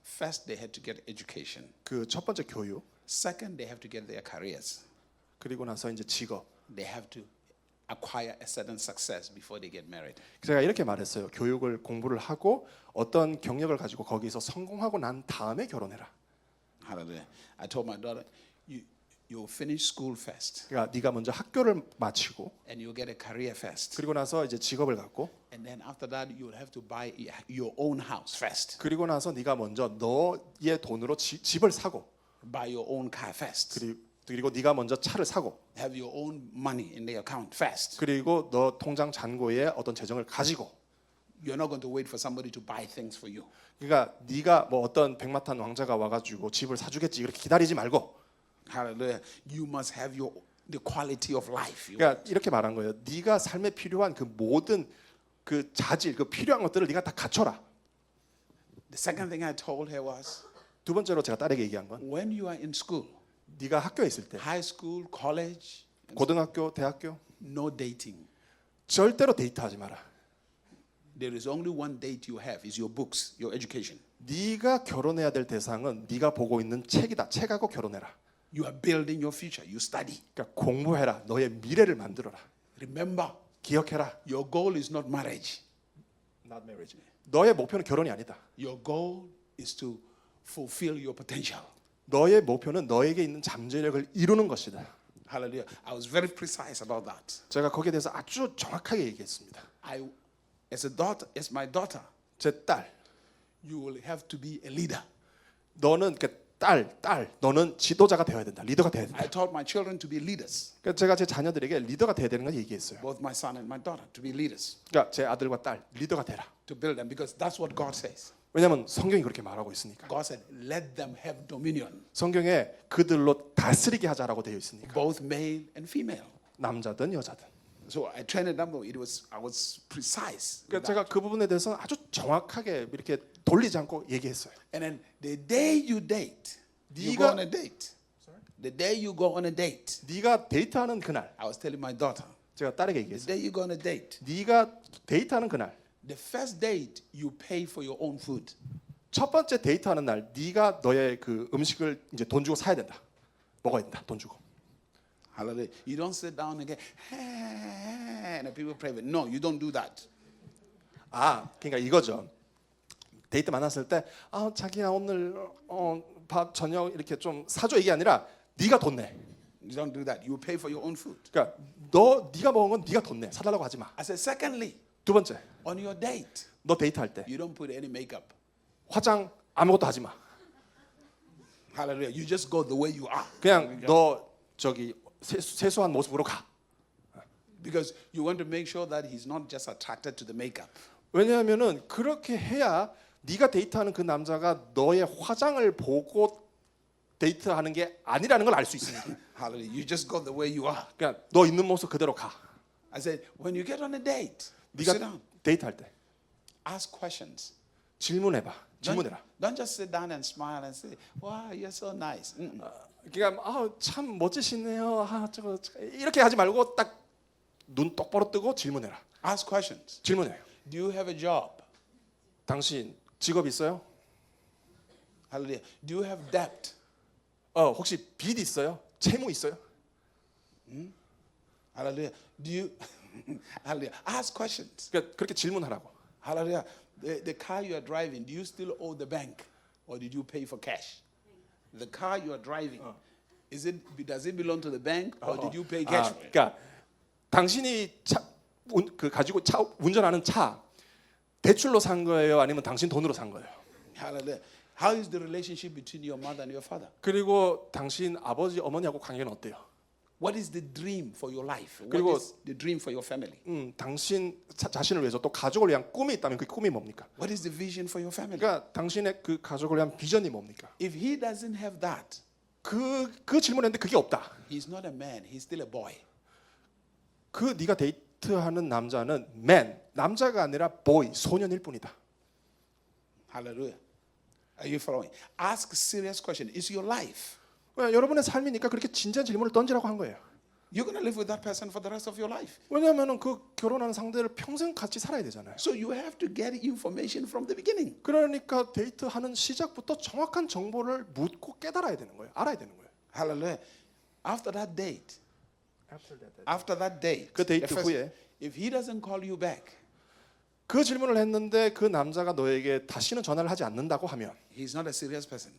First, they had to get education. 그 첫 번째 교육, Second, they have to get their careers. 그리고 나서 이제 직업. They have to acquire a certain success before they get married. 제가 이렇게 말했어요. 교육을 공부를 하고 어떤 경력을 가지고 거기서 성공하고 난 다음에 결혼해라. Hallelujah. I told my daughter, you finish school first, 그러니까 네가 먼저 학교를 마치고 and you get a career first, 그리고 나서 이제 직업을 갖고 and then after that you will have to buy your own house first, 그리고 나서 네가 먼저 너의 돈으로 집을 사고 buy your own car first, 그리고 네가 먼저 차를 사고 have your own money in the account first. 그리고 너 통장 잔고에 어떤 재정을 가지고 You're not going to wait for somebody to buy things for you. 그러니까 네가 뭐 어떤 백마탄 왕자가 와가지고 집을 사주겠지 이렇게 기다리지 말고 Hallelujah. You must have the quality of life. 그러니까 이렇게 말한 거예요. 네가 삶에 필요한 그 모든 그 자질, 그 필요한 것들을 네가 다 갖춰라. The second thing I told her was, 두 번째로 제가 딸에게 얘기한 건 when you are in school, 네가 학교에 있을 때 high school, college, 고등학교, 대학교 no dating. 절대로 데이트하지 마라. There is only one date you have is your books, your education. 네가 결혼해야 될 대상은 네가 보고 있는 책이다. 책하고 결혼해라. You are building your future. You study. 그러니까 공부해라. 너의 미래를 만들어라. Remember, 기억해라. your goal is not marriage. Not marriage. 너의 목표는 결혼이 아니다. Your goal is to fulfill your potential. 너의 목표는 너에게 있는 잠재력을 이루는 것이다. Hallelujah. I was very precise about that. 제가 거기에 대해서 아주 정확하게 얘기했습니다. As my daughter, 제 딸, you will have to be a leader. 너는 딸, 너는 지도자가 되어야 된다. 리더가 되어야 된다. I taught my children to be leaders, 그러니까 제가 제 자녀들에게 리더가 되어야 되는 걸 얘기했어요. both my son and my daughter, to be leaders, 그러니까 제 아들과 딸 리더가 되라. to build them, because that's what God says. 왜냐하면 성경이 그렇게 말하고 있으니까. God said, let them have dominion, 성경에 그들로 다스리게 하자라고 되어 있으니까. both male and female. 남자든 여자든. So I trained them. I was precise. with 그러니까 that. 제가 그 부분에 대해서 아주 정확하게 이렇게 돌리지 않고 얘기했어요. And then the day you date, you go on a date. The day you go on a date, 네가 데이트하는 그날, I was telling my daughter, 제가 딸에게 the 얘기했어요. day you go on a date, 네가 데이트하는 그날, the first date you pay for your own food. 첫 번째 데이트하는 날, 네가 너의 그 음식을 이제 돈 주고 사야 된다. 먹어야 된다. 돈 주고. Hallelujah. You don't sit down and get, and the people pray. No, you don't do that. 아, 그러니까 이거죠. 데이트 만났을 때, 아 자기야 오늘 밥 저녁 이렇게 좀 사줘 이게 아니라 네가 돈 내. You don't do that. You pay for your own food. 그러니까 네가 먹은 건 네가 돈 내. 사달라고 하지 마. I said, secondly, 두 번째, on your date, 너 데이트할 때 you don't put any makeup. 화장 아무것도 하지 마. Hallelujah. You just go the way you are. 그냥 너 저기 세수한 모습으로 가. Because you want to make sure that he's not just attracted to the makeup. 왜냐하면은 그렇게 해야 네가 데이트하는 그 남자가 너의 화장을 보고 데이트하는 게 아니라는 걸 알 수 있으니까. Hallelujah. You just go the way you are. 그러니까 너 있는 모습 그대로 가. I said, when you get on a date, you sit 네가 down, 데이트할 때 ask questions. 질문해봐. Don't, 질문해라. don't just sit down and smile and say, wow, you're so nice. Mm-mm. 그러니까 참 멋지시네요. 저거 이렇게 하지 말고 딱 눈 똑바로 뜨고 질문해라. Ask questions. 질문해요. Do you have a job? 당신 직업 있어요? Hallelujah. Do you have debt? 혹시 빚 있어요? 채무 있어요? Hallelujah. Do you, hallelujah. Ask questions. 그러니까 그렇게 질문하라고. Hallelujah. The car you are driving, do you still owe the bank or did you pay for cash? The car you are driving, does it belong to the bank or did you pay cash for it? 그러니까 당신이 가지고 차 운전하는 차 대출로 산 거예요? 아니면 당신 돈으로 산 거예요? Hallelujah. How is the relationship between your mother and your father? 그리고 당신 아버지 어머니하고 관계는 어때요? What is the dream for your life? What 그리고- is the dream for your family? 당신 자신을 위해서 또 가족을 위한 꿈이 있다면 그 꿈이 뭡니까? What is the vision for your family? 그러니까 당신의 그 가족을 위한 비전이 뭡니까? If he doesn't have that, 그 질문했는데 그게 없다. he's not a man, he's still a boy. 그 네가 데이트하는 남자는 남자가 아니라 boy, 소년일 뿐이다. Hallelujah. Are you following? Ask serious question. It's your life. 왜 여러분의 삶이니까 그렇게 진지한 질문을 던지라고 한 거예요. You're going to live with that person for the rest of your life. 왜냐하면은 그 결혼하는 상대를 평생 같이 살아야 되잖아요. So you have to get information from the beginning. 그러니까 데이트하는 시작부터 정확한 정보를 묻고 깨달아야 되는 거예요. 알아야 되는 거예요. Hallelujah. After that date, 그 데이트 the first- 후에 if he doesn't call you back, 그 질문을 했는데 그 남자가 너에게 다시는 전화를 하지 않는다고 하면 he's not a serious person.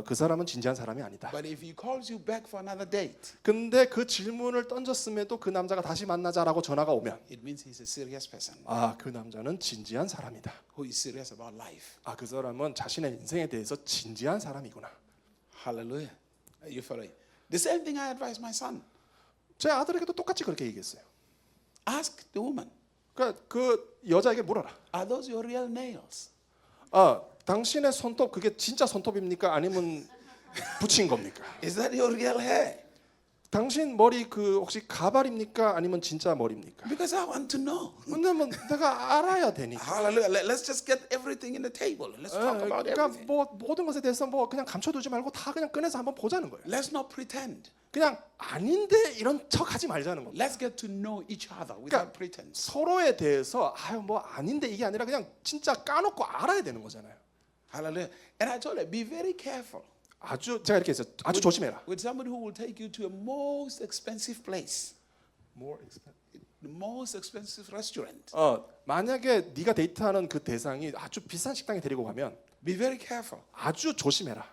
그 사람은 진지한 사람이 아니다. But if he calls you back for another date, 근데 그 질문을 던졌음에도 그 남자가 다시 만나자라고 전화가 오면 it means he's a serious person 그 남자는 진지한 사람이다. who is serious about life. 그 사람은 자신의 인생에 대해서 진지한 사람이구나. Hallelujah. Are you following? The same thing I advise my son. 제 아들에게도 똑같이 그렇게 얘기했어요. Ask the woman, 그러니까 그 여자에게 물어라. are those your real nails? 당신의 손톱 그게 진짜 손톱입니까? 아니면 붙인 겁니까? Is that your real hair? 당신 머리 그 혹시 가발입니까? 아니면 진짜 머리입니까? Because I want to know. 왜냐면 내가 알아야 되니까. Hallelujah. Let's just get everything in the table. Let's talk about 그러니까 everything. 뭐 모든 것에 대해서 뭐 그냥 감춰두지 말고 다 그냥 꺼내서 한번 보자는 거예요. Let's not pretend. 그냥 아닌데 이런 척 하지 말자는 겁니다. Let's get to know each other without pretense. 서로에 대해서 뭐 아닌데 이게 아니라 그냥 진짜 까놓고 알아야 되는 거잖아요. Hallelujah. And I told her, be very careful 제가 이렇게 했어요. 아주 조심해라. with somebody who will take you to a most expensive place, the most expensive restaurant. 만약에 네가 데이트하는 그 대상이 아주 비싼 식당에 데리고 가면 Be very careful 아주 조심해라.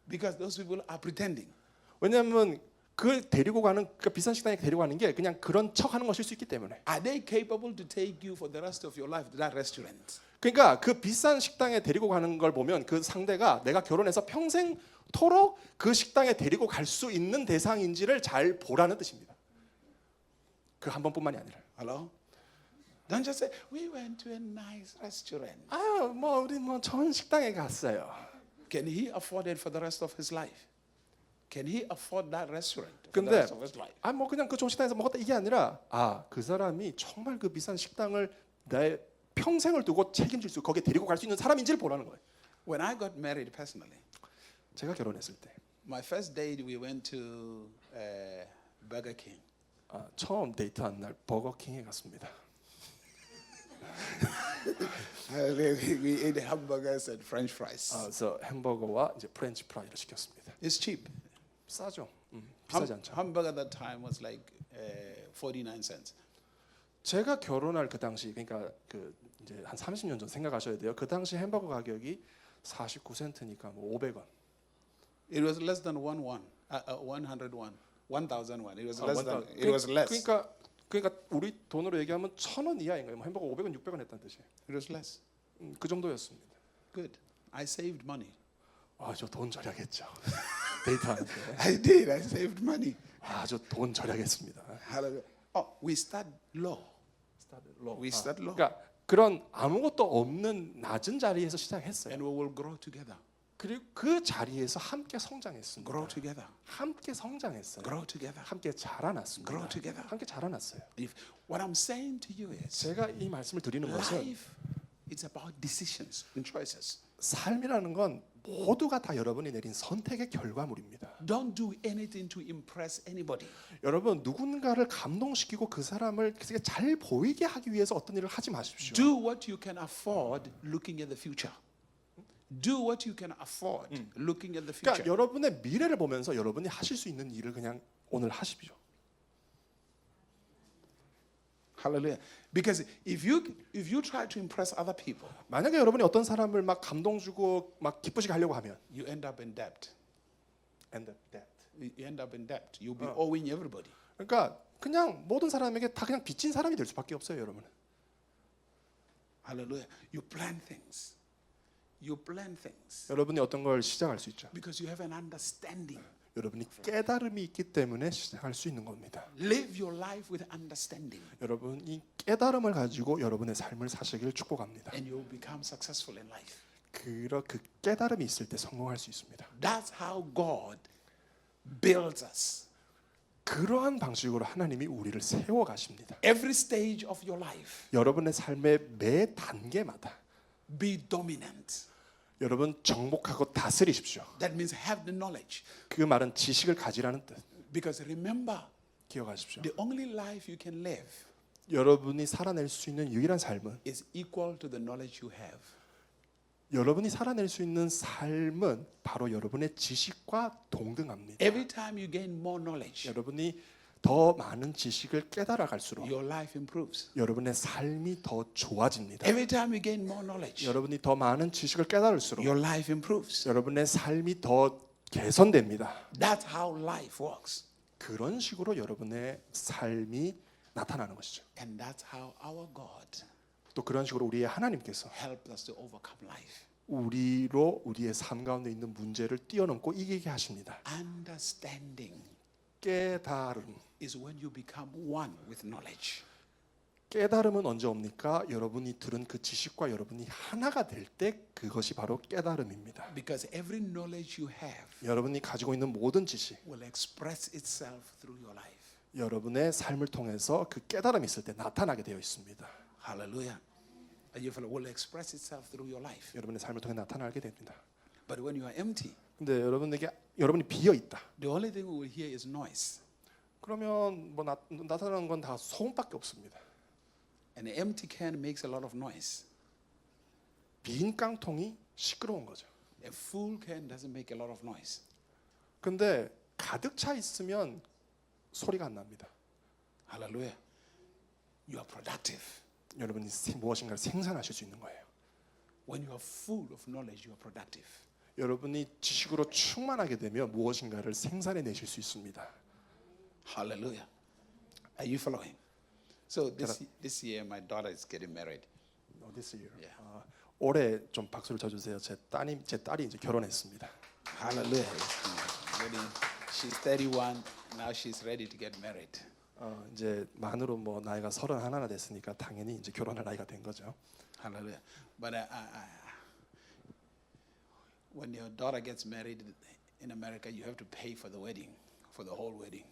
because those people are pretending. 왜냐하면 그 데리고 가는 그 비싼 식당에 데리고 가는 게 그냥 그런 척하는 것일 수 있기 때문에. Are they capable to take you for the rest of your life to that restaurant? 그러니까 그 비싼 식당에 데리고 가는 걸 보면 그 상대가 내가 결혼해서 평생 토록 그 식당에 데리고 갈 수 있는 대상인지를 잘 보라는 뜻입니다. 그 한 번뿐만이 아니라. Hello? Don't just say, we went to a nice restaurant. 뭐 우리 뭐 좋은 식당에 갔어요. Can he afford it for the rest of his life? Can he afford that restaurant for the 근데 rest of his life? 뭐 그냥 그 좋은 식당에서 먹었다 이게 아니라 그 사람이 정말 그 비싼 식당을 내 평생을 두고 책임질 수 거기에 데리고 갈 수 있는 사람인지를 보라는 거예요. When I got married personally, 제가 결혼했을 때 my first date we went to Burger King. 처음 데이트한 날 버거킹에 갔습니다. We ate hamburgers and French fries. 그래서 햄버거와 이제 프렌치 프라이를 시켰습니다. It's cheap. 싸죠. 비싸지 않죠. Hamburger at that time was like 49 cents. 제가 결혼할 그 당시 그러니까 그 이제 한 30년 전 생각하셔야 돼요. 그 당시 햄버거 가격이 49센트니까 뭐 500원. It was less than 1 won, 100 won, 1,000 won. It was less than. It was less. 그러니까 우리 돈으로 얘기하면 1,000원 이하인 거예요. 뭐 햄버거 500원, 600원 했다는 뜻이에요. It was less. 그 정도였습니다. Good. I saved money. 저 돈 절약했죠. 데이트하는데. I did. I saved money. 저 돈 절약했습니다. Hallelujah. We start low. We start low. 그러니까 그런 아무것도 없는 낮은 자리에서 시작했어요. And we will grow together. 그리고 그 자리에서 함께 성장했습니다. Grow together. 함께 성장했어요. Grow together. 함께 자라났습니다. Grow together. 함께 자라났어요. What I'm saying to you is, 제가 이 말씀을 드리는 것은 life is about decisions and choices. 삶이라는 건 모두가 다 여러분이 내린 선택의 결과물입니다. Don't do anything to impress anybody. 여러분 누군가를 감동시키고 그 사람을 잘 보이게 하기 위해서 어떤 일을 하지 마십시오. Do what you can afford looking at the future. Do what you can afford looking at the future. 그러니까 여러분의 미래를 보면서 여러분이 하실 수 있는 일을 그냥 오늘 하십시오. Hallelujah. Because if you try to impress other people, 만약에 여러분이 어떤 사람을 막 감동 주고 막 기쁘시게 하려고 하면 you end up in debt. end up debt. You end up in debt. You'll be owing everybody. 그러니까 그냥 모든 사람에게 다 그냥 빚진 사람이 될 수밖에 없어요, 여러분은. Hallelujah. You plan things. You plan things 여러분이 어떤 걸 시작할 수 있죠. because you have an understanding. 여러분이 깨달음이 있기 때문에 시작할 수 있는 겁니다. Live your life with understanding, 여러분이 깨달음을 가지고 여러분의 삶을 사시기를 축복합니다. and you will become successful in life. 그 깨달음이 있을 때 성공할 수 있습니다. That's how God builds us. 그러한 방식으로 하나님이 우리를 세워 가십니다. Every stage of your life, 여러분의 삶의 매 단계마다 be dominant. 여러분 정복하고 다스리십시오. That means have the knowledge. 그 말은 지식을 가지라는 뜻. Because remember, 기억하십시오. the only life you can live 여러분이 살아낼 수 있는 유일한 삶은 is equal to the knowledge you have. 여러분이 살아낼 수 있는 삶은 바로 여러분의 지식과 동등합니다. Every time you gain more knowledge, 여러분이 더 많은 지식을 깨달아 갈수록 your life improves. 여러분의 삶이 더 좋아집니다. Every time you gain more knowledge, 여러분이 더 많은 지식을 깨달을수록 your life improves. 여러분의 삶이 더 개선됩니다. That's how life works. 그런 식으로 여러분의 삶이 나타나는 것이죠. And that's how our God 또 그런 식으로 우리의 하나님께서 helped us to overcome life. 우리의 삶 가운데 있는 문제를 뛰어넘고 이기게 하십니다. Understanding 깨달음. is when you become one with knowledge. 깨달음은 언제 옵니까? 여러분이 들은 그 지식과 여러분이 하나가 될 때 그것이 바로 깨달음입니다. Because every knowledge you have 여러분이 가지고 있는 모든 지식, will express itself through your life. 여러분의 삶을 통해서 그 깨달음이 있을 때 나타나게 되어 있습니다. Hallelujah. And you will express itself through your life. 여러분의 삶을 통해 나타나게 됩니다. But when you are empty, 근데 여러분이 비어 있다. the only thing we will hear is noise. 그러면 뭐 나타나는 건 다 소음밖에 없습니다. An empty can makes a lot of noise. 빈 깡통이 시끄러운 거죠. A full can doesn't make a lot of noise. 근데 가득 차 있으면 소리가 안 납니다. Hallelujah. You are productive. 여러분이 무엇인가를 생산하실 수 있는 거예요. When you are full of knowledge, you are productive. 여러분이 지식으로 충만하게 되면 무엇인가를 생산해 내실 수 있습니다. Hallelujah. Are you following? So this year my daughter is getting married. This year. Yeah. 올해 좀 박수를 쳐주세요. 제 딸이 이제 결혼했습니다. Hallelujah. She's 31. Now she's ready to get married. 이제 만으로 뭐 나이가 31나 됐으니까 당연히 이제 결혼할 나이가 된 거죠. Hallelujah. But when your daughter gets married in America, you have to pay for the wedding, for the whole wedding.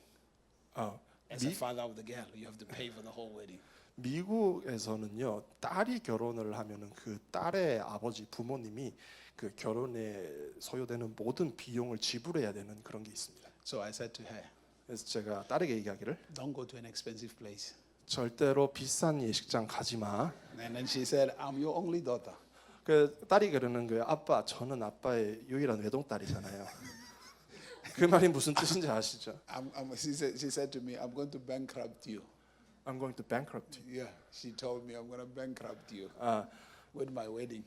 As a father of the girl, you have to pay for the whole wedding. 미국에서는요, 딸이 결혼을 하면은 그 딸의 아버지 부모님이 그 결혼에 소요되는 모든 비용을 지불해야 되는 그런 게 있습니다. So I said to her, 그래서 제가 딸에게 얘기하기를 don't go to an expensive place. 절대로 비싼 예식장 가지 마. And then she said, I'm your only daughter. 그 딸이 그러는 거예요. 아빠, 저는 아빠의 유일한 외동딸이잖아요. 그 말이 무슨 뜻인지 아시죠? She said to me, I'm going to bankrupt you. I'm going to bankrupt you. Yeah, she told me I'm going to bankrupt you 아, with my wedding.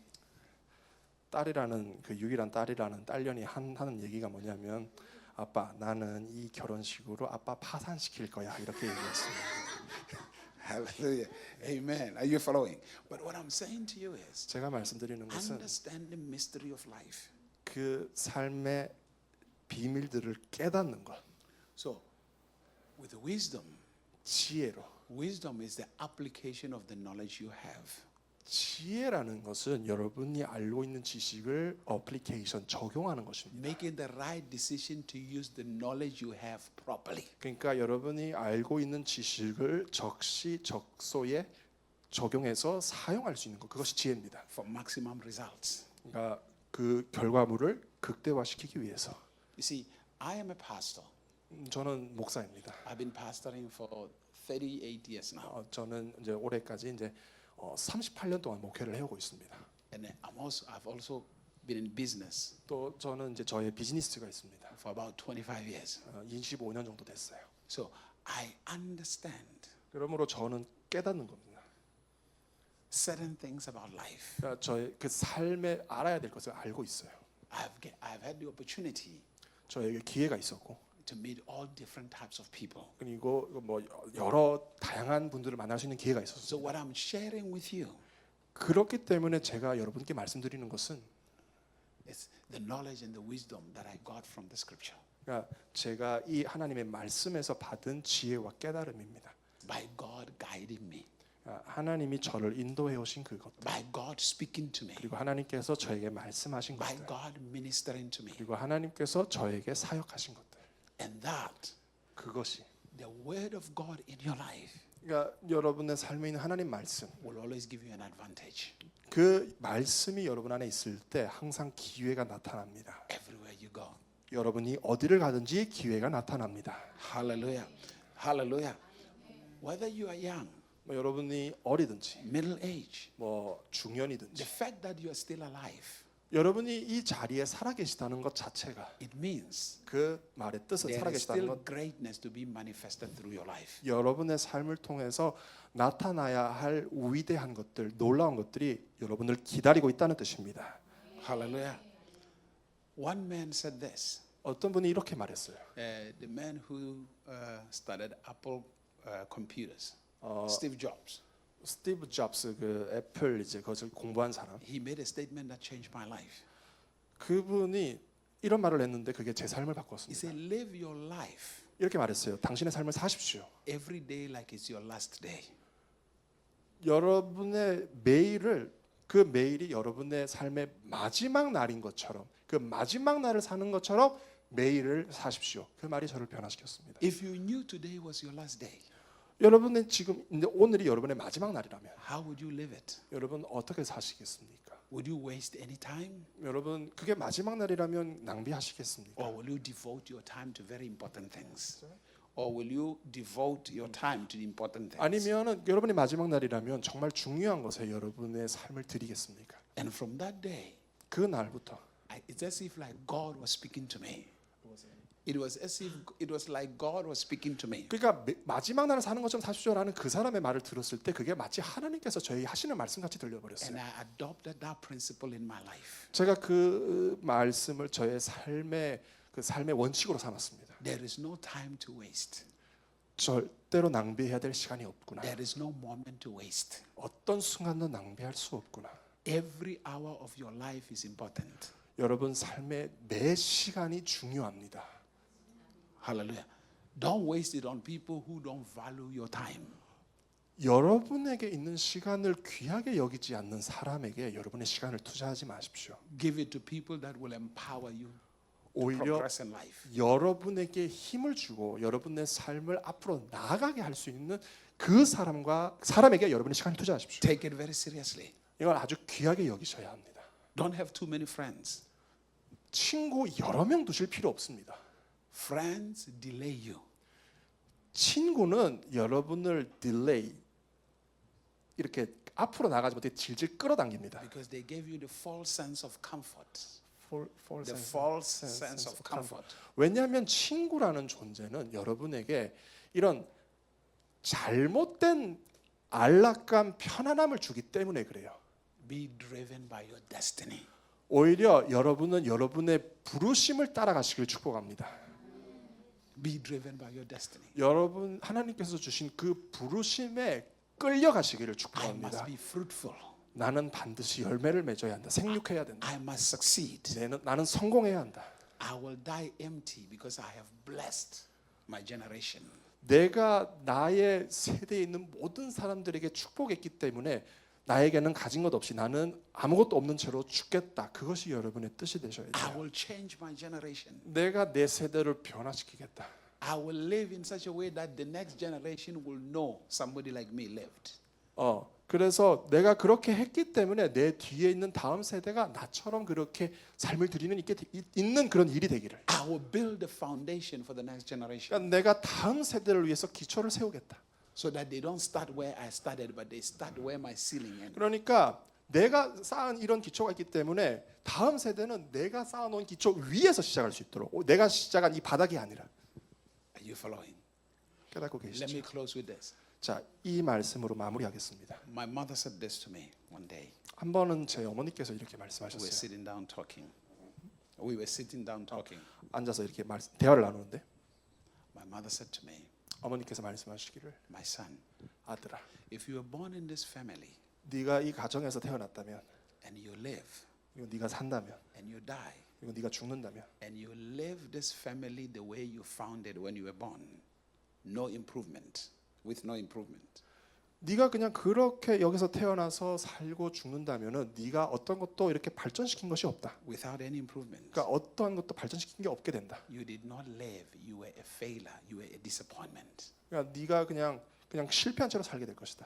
딸이라는 그 유일한 딸이라는 딸년이 하는 얘기가 뭐냐면 아빠, 나는 이 결혼식으로 아빠 파산시킬 거야 이렇게 얘기했어요. Hallelujah. Amen. Are you following? But what I'm saying to you is, 제가 말씀드리는 것은 understand the mystery of life. 그 삶의 비밀들을 깨닫는 것, So, with wisdom, 지혜로. wisdom is the application of the knowledge you have. 지혜라는 것은 여러분이 알고 있는 지식을 어플리케이션 적용하는 것입니다. Making the right decision to use the knowledge you have properly. 그러니까 여러분이 알고 있는 지식을 적시적소에 적용해서 사용할 수 있는 것, 그것이 지혜입니다. For maximum results. 그러니까 그 결과물을 극대화시키기 위해서. You see, I am a pastor. 저는 목사입니다. I've been pastoring for 38 years now. 저는 이제 올해까지 이제 38년 동안 목회를 해오고 있습니다. And I've also been in business 또 저는 이제 저의 비즈니스가 있습니다. for about 25 years. 25년 정도 됐어요. So I understand 그러므로 저는 깨닫는 겁니다. certain things about life. 그러니까 저의 그 삶에 알아야 될 것을 알고 있어요. I've had the opportunity 저에게 기회가 있었고 to meet all different types of people. 그리고 뭐 여러 다양한 분들을 만날 수 있는 기회가 So 있었어요. what I'm sharing with you 그렇기 때문에 제가 여러분께 말씀드리는 것은 is the knowledge and the wisdom that I got from the scripture. 그러니까 제가 이 하나님의 말씀에서 받은 지혜와 깨달음입니다. By God guiding me. 그러니까 하나님이 저를 인도해 오신 그것들, By God speaking to me. 그리고 하나님께서 저에게 말씀하신 By 것들, God ministering to me. 그리고 하나님께서 저에게 사역하신 것들, And that 그것이 the word of God in your life 그러니까 여러분의 삶에 있는 하나님 말씀, will always give you an advantage 그 말씀이 여러분 안에 있을 때 항상 기회가 나타납니다. everywhere you go. 여러분이 어디를 가든지 기회가 나타납니다. Hallelujah. Hallelujah. Whether you are young, 뭐 여러분이 어리든지 middle age, 뭐 the 중년이든지 fact that you are still alive, 여러분이 이 자리에 살아계시다는 것 자체가 it means 그 말의 뜻은 there is 살아계시다는 still 것, greatness to be manifested through your life. 여러분의 삶을 통해서 나타나야 할 위대한 것들, 놀라운 것들이 여러분을 기다리고 있다는 뜻입니다. Hallelujah. One man said this. 어떤 분이 이렇게 말했어요. The man who started Apple computers, Steve Jobs. 스티브 잡스 그 애플 이제 그것을 공부한 사람. He made a statement that changed my life. 그분이 이런 말을 했는데 그게 제 삶을 He 바꿨습니다. said, live your life 이렇게 말했어요. 당신의 삶을 사십시오. every day like it's your last day. 여러분의 매일을 그 매일이 여러분의 삶의 마지막 날인 것처럼 그 마지막 날을 사는 것처럼 매일을 사십시오. 그 말이 저를 변화시켰습니다. If you knew today was your last day, 여러분은 지금 오늘이 여러분의 마지막 날이라면 how would you live it? 여러분 어떻게 사시겠습니까? Would you waste any time? 여러분 그게 마지막 날이라면 낭비하시겠습니까? Or will you devote your time to very important things? Or will you devote your time to the important things? 아니면은 여러분의 마지막 날이라면 정말 중요한 것에 여러분의 삶을 드리겠습니까? And from that day, 그 날부터 it's as if like God was speaking to me. It was as if it was like God was speaking to me. 그러니까 마지막 날을 사는 것처럼 사십시오라는 그 사람의 말을 들었을 때 그게 마치 하나님께서 저에게 하시는 말씀같이 들려버렸어요. And I adopted that principle in my life. 제가 그 말씀을 저의 삶의 그 삶의 원칙으로 삼았습니다. There is no time to waste. 절대로 낭비해야 될 시간이 없구나. There is no moment to waste. 어떤 순간도 낭비할 수 없구나. Every hour of your life is important. 여러분 삶의 매 시간이 중요합니다. Hallelujah. Don't waste it on people who don't value your time. 여러분에게 있는 시간을 귀하게 여기지 않는 사람에게 여러분의 시간을 투자하지 마십시오. Give it to people that will empower you to 오히려 progress in life. 여러분에게 힘을 주고 여러분의 삶을 앞으로 나아가게 할 수 있는 그 사람에게 여러분의 시간을 투자하십시오. Take it very seriously. 이걸 아주 귀하게 여기셔야 합니다. Don't have too many friends. 친구 여러 명 두실 필요 없습니다. Friends delay you. 친구는 여러분을 딜레이 이렇게 앞으로 나가지 못해 질질 끌어당깁니다. Because they gave you the false sense of comfort. false The sense- false sense sense of of comfort. 왜냐하면 친구라는 존재는 여러분에게 이런 잘못된 안락감, 편안함을 주기 때문에 그래요. Be driven by your destiny. 오히려 여러분은 여러분의 부르심을 따라가시길 축복합니다. Be driven by your destiny. 여러분 하나님께서 주신 그 부르심에 끌려가시기를 I must 축복합니다. be fruitful. 나는 반드시 열매를 맺어야 한다. 생육해야 된다. I must succeed. 나는 성공해야 한다. I will die empty because I have blessed my generation. 내가 나의 세대에 있는 모든 사람들에게 축복했기 때문에 나에게는 가진 것 없이 나는 아무것도 없는 채로 죽겠다. 그것이 여러분의 뜻이 되셔야 I 돼요. will change my generation. 내가 내 세대를 변화시키겠다. I will live in such a way that the next generation will know somebody like me lived. 그래서 내가 그렇게 했기 때문에 내 뒤에 있는 다음 세대가 나처럼 그렇게 삶을 드리는 있는 그런 일이 되기를. I will build the foundation for the next generation 그러니까 내가 다음 세대를 위해서 기초를 세우겠다. so that they don't start where I started, but they start where my ceiling ended. 그러니까 내가 쌓은 이런 기초가 있기 때문에 다음 세대는 내가 쌓아놓은 기초 위에서 시작할 수 있도록 내가 시작한 이 바닥이 아니라. Are you following? 깨닫고 Let me 계시죠? close with this. 자, 이 말씀으로 마무리하겠습니다. My mother said this to me one day. 한 번은 제 어머니께서 이렇게 We were 말씀하셨어요. sitting down talking. We were sitting down talking. 앉아서 이렇게 대화를 나누는데 My mother said to me, 어머니께서 말씀하시기를 my son, 아들아, if you were born in this family 네가 이 가정에서 태어났다면 and you live 그리고 네가 산다면 and you die 그리고 네가 죽는다면 and you live this family the way you found it when you were born, no improvement, with no improvement. 네가 그냥 그렇게 여기서 태어나서 살고 죽는다면은 네가 어떤 것도 이렇게 발전시킨 것이 없다. Without any improvement, 그러니까 어떠한 것도 발전시킨 게 없게 된다. you did not live. You were a failure. You were a disappointment. 그러니까 네가 그냥 실패한 채로 살게 될 것이다.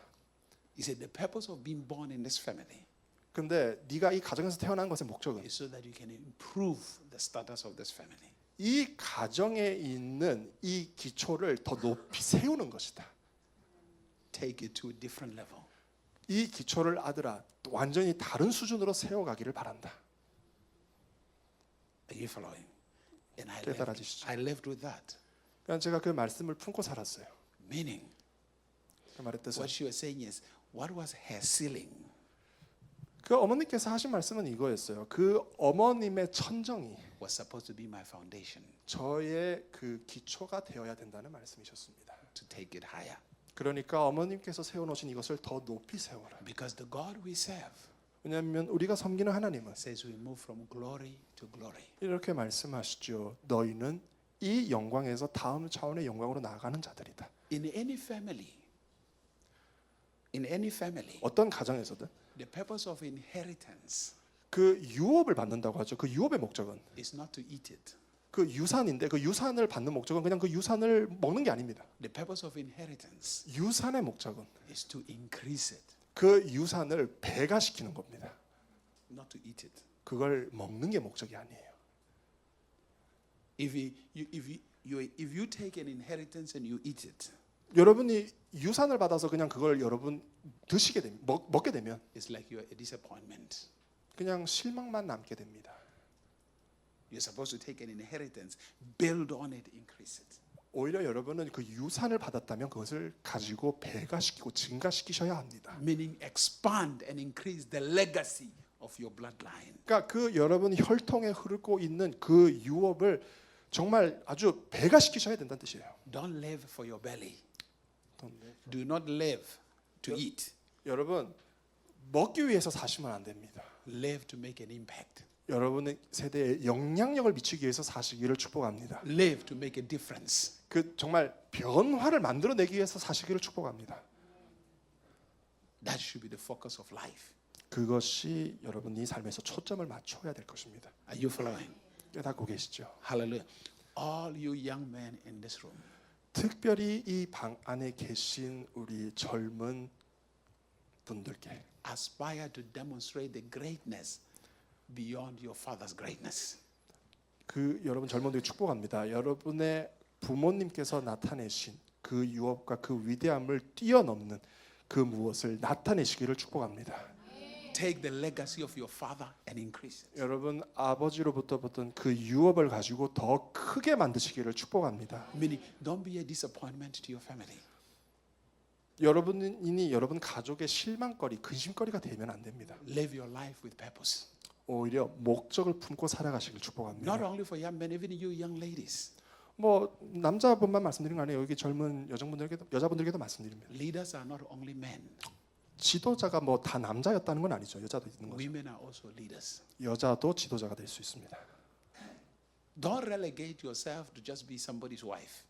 He said the purpose of being born in this family 근데 네가 이 가정에서 태어난 것의 목적은 is so that you can improve the status of this family. 이 가정에 있는 이 기초를 더 높이 세우는 것이다. Take it to a different level. 이 기초를 아들아 완전히 다른 수준으로 세워가기를 바란다. Are you following? And 깨달아지시죠? I lived with that. 그러니까 제가 그 말씀을 품고 살았어요. Meaning, 그 말의 뜻은 what she was saying is, what was her ceiling? 그 어머니께서 하신 말씀은 이거였어요. 그 어머님의 천정이 Was supposed to be my foundation 저의 그 기초가 되어야 된다는 말씀이셨습니다. to take it higher. 그러니까 어머님께서 세워놓으신 이것을 더 높이 세워라. Because the God we serve 왜냐하면 우리가 섬기는 하나님은 says we move from glory to glory. 이렇게 말씀하시죠. 너희는 이 영광에서 다음 차원의 영광으로 나아가는 자들이다. In any family, 어떤 가정에서든 the purpose of inheritance 그 유업을 받는다고 하죠. 그 유업의 목적은 is not to eat it. 그 유산인데 그 유산을 받는 목적은 그냥 그 유산을 먹는 게 아닙니다. The purpose of inheritance 유산의 목적은 is to increase it, 그 유산을 배가시키는 겁니다. not to eat it. 그걸 먹는 게 목적이 아니에요. If you take an inheritance and you eat it, 여러분이 유산을 받아서 그냥 그걸 여러분 드시게 되면 먹게 되면 it's like you're a disappointment. 그냥 실망만 남게 됩니다. You're supposed to take an inheritance, build on it, increase it. 오히려 여러분은 그 유산을 받았다면 그것을 가지고 배가시키고 증가시키셔야 합니다. Meaning expand and increase the legacy of your bloodline. 그러니까 그 여러분 혈통에 흐르고 있는 그 유업을 정말 아주 배가시키셔야 된다는 뜻이에요. Don't live for your belly. Do not live to eat. 여러분 먹기 위해서 사시면 안 됩니다. Live to make an impact. 여러분의 세대에 영향력을 미치기 위해서 사시기를 축복합니다. Live to make a difference. 그 정말 변화를 만들어내기 위해서 사시기를 축복합니다. That should be the focus of life. 그것이 여러분이 삶에서 초점을 맞춰야 될 것입니다. Are you following? 깨닫고 계시죠? Hallelujah. All you young men in this room, 특별히 이 방 안에 계신 우리 젊은 분들께 aspire to demonstrate the greatness beyond your father's greatness. 그 여러분 젊은들 축복합니다. 여러분의 부모님께서 나타내신 그 유업과 그 위대함을 뛰어넘는 그 무엇을 나타내시기를 축복합니다. Take the legacy of your father and increase it. 여러분 아버지로부터 받던 그 유업을 가지고 더 크게 만드시기를 축복합니다. Meaning, don't be a disappointment to your family. 여러분이 여러분 가족의 실망거리, 근심거리가 되면 안 됩니다. Live your life with purpose. 오히려 목적을 품고 살아가시길 축복합니다. Not only for young men, even you young ladies. 뭐 남자분만 말씀드린 거 아니에요. 여기 젊은 여자분들께도 말씀드립니다. Leaders are not only men. 지도자가 뭐 다 남자였다는 건 아니죠. 여자도 있는 거죠. Women are also leaders. 여자도 지도자가 될 수 있습니다. Don't relegate yourself to just be somebody's wife.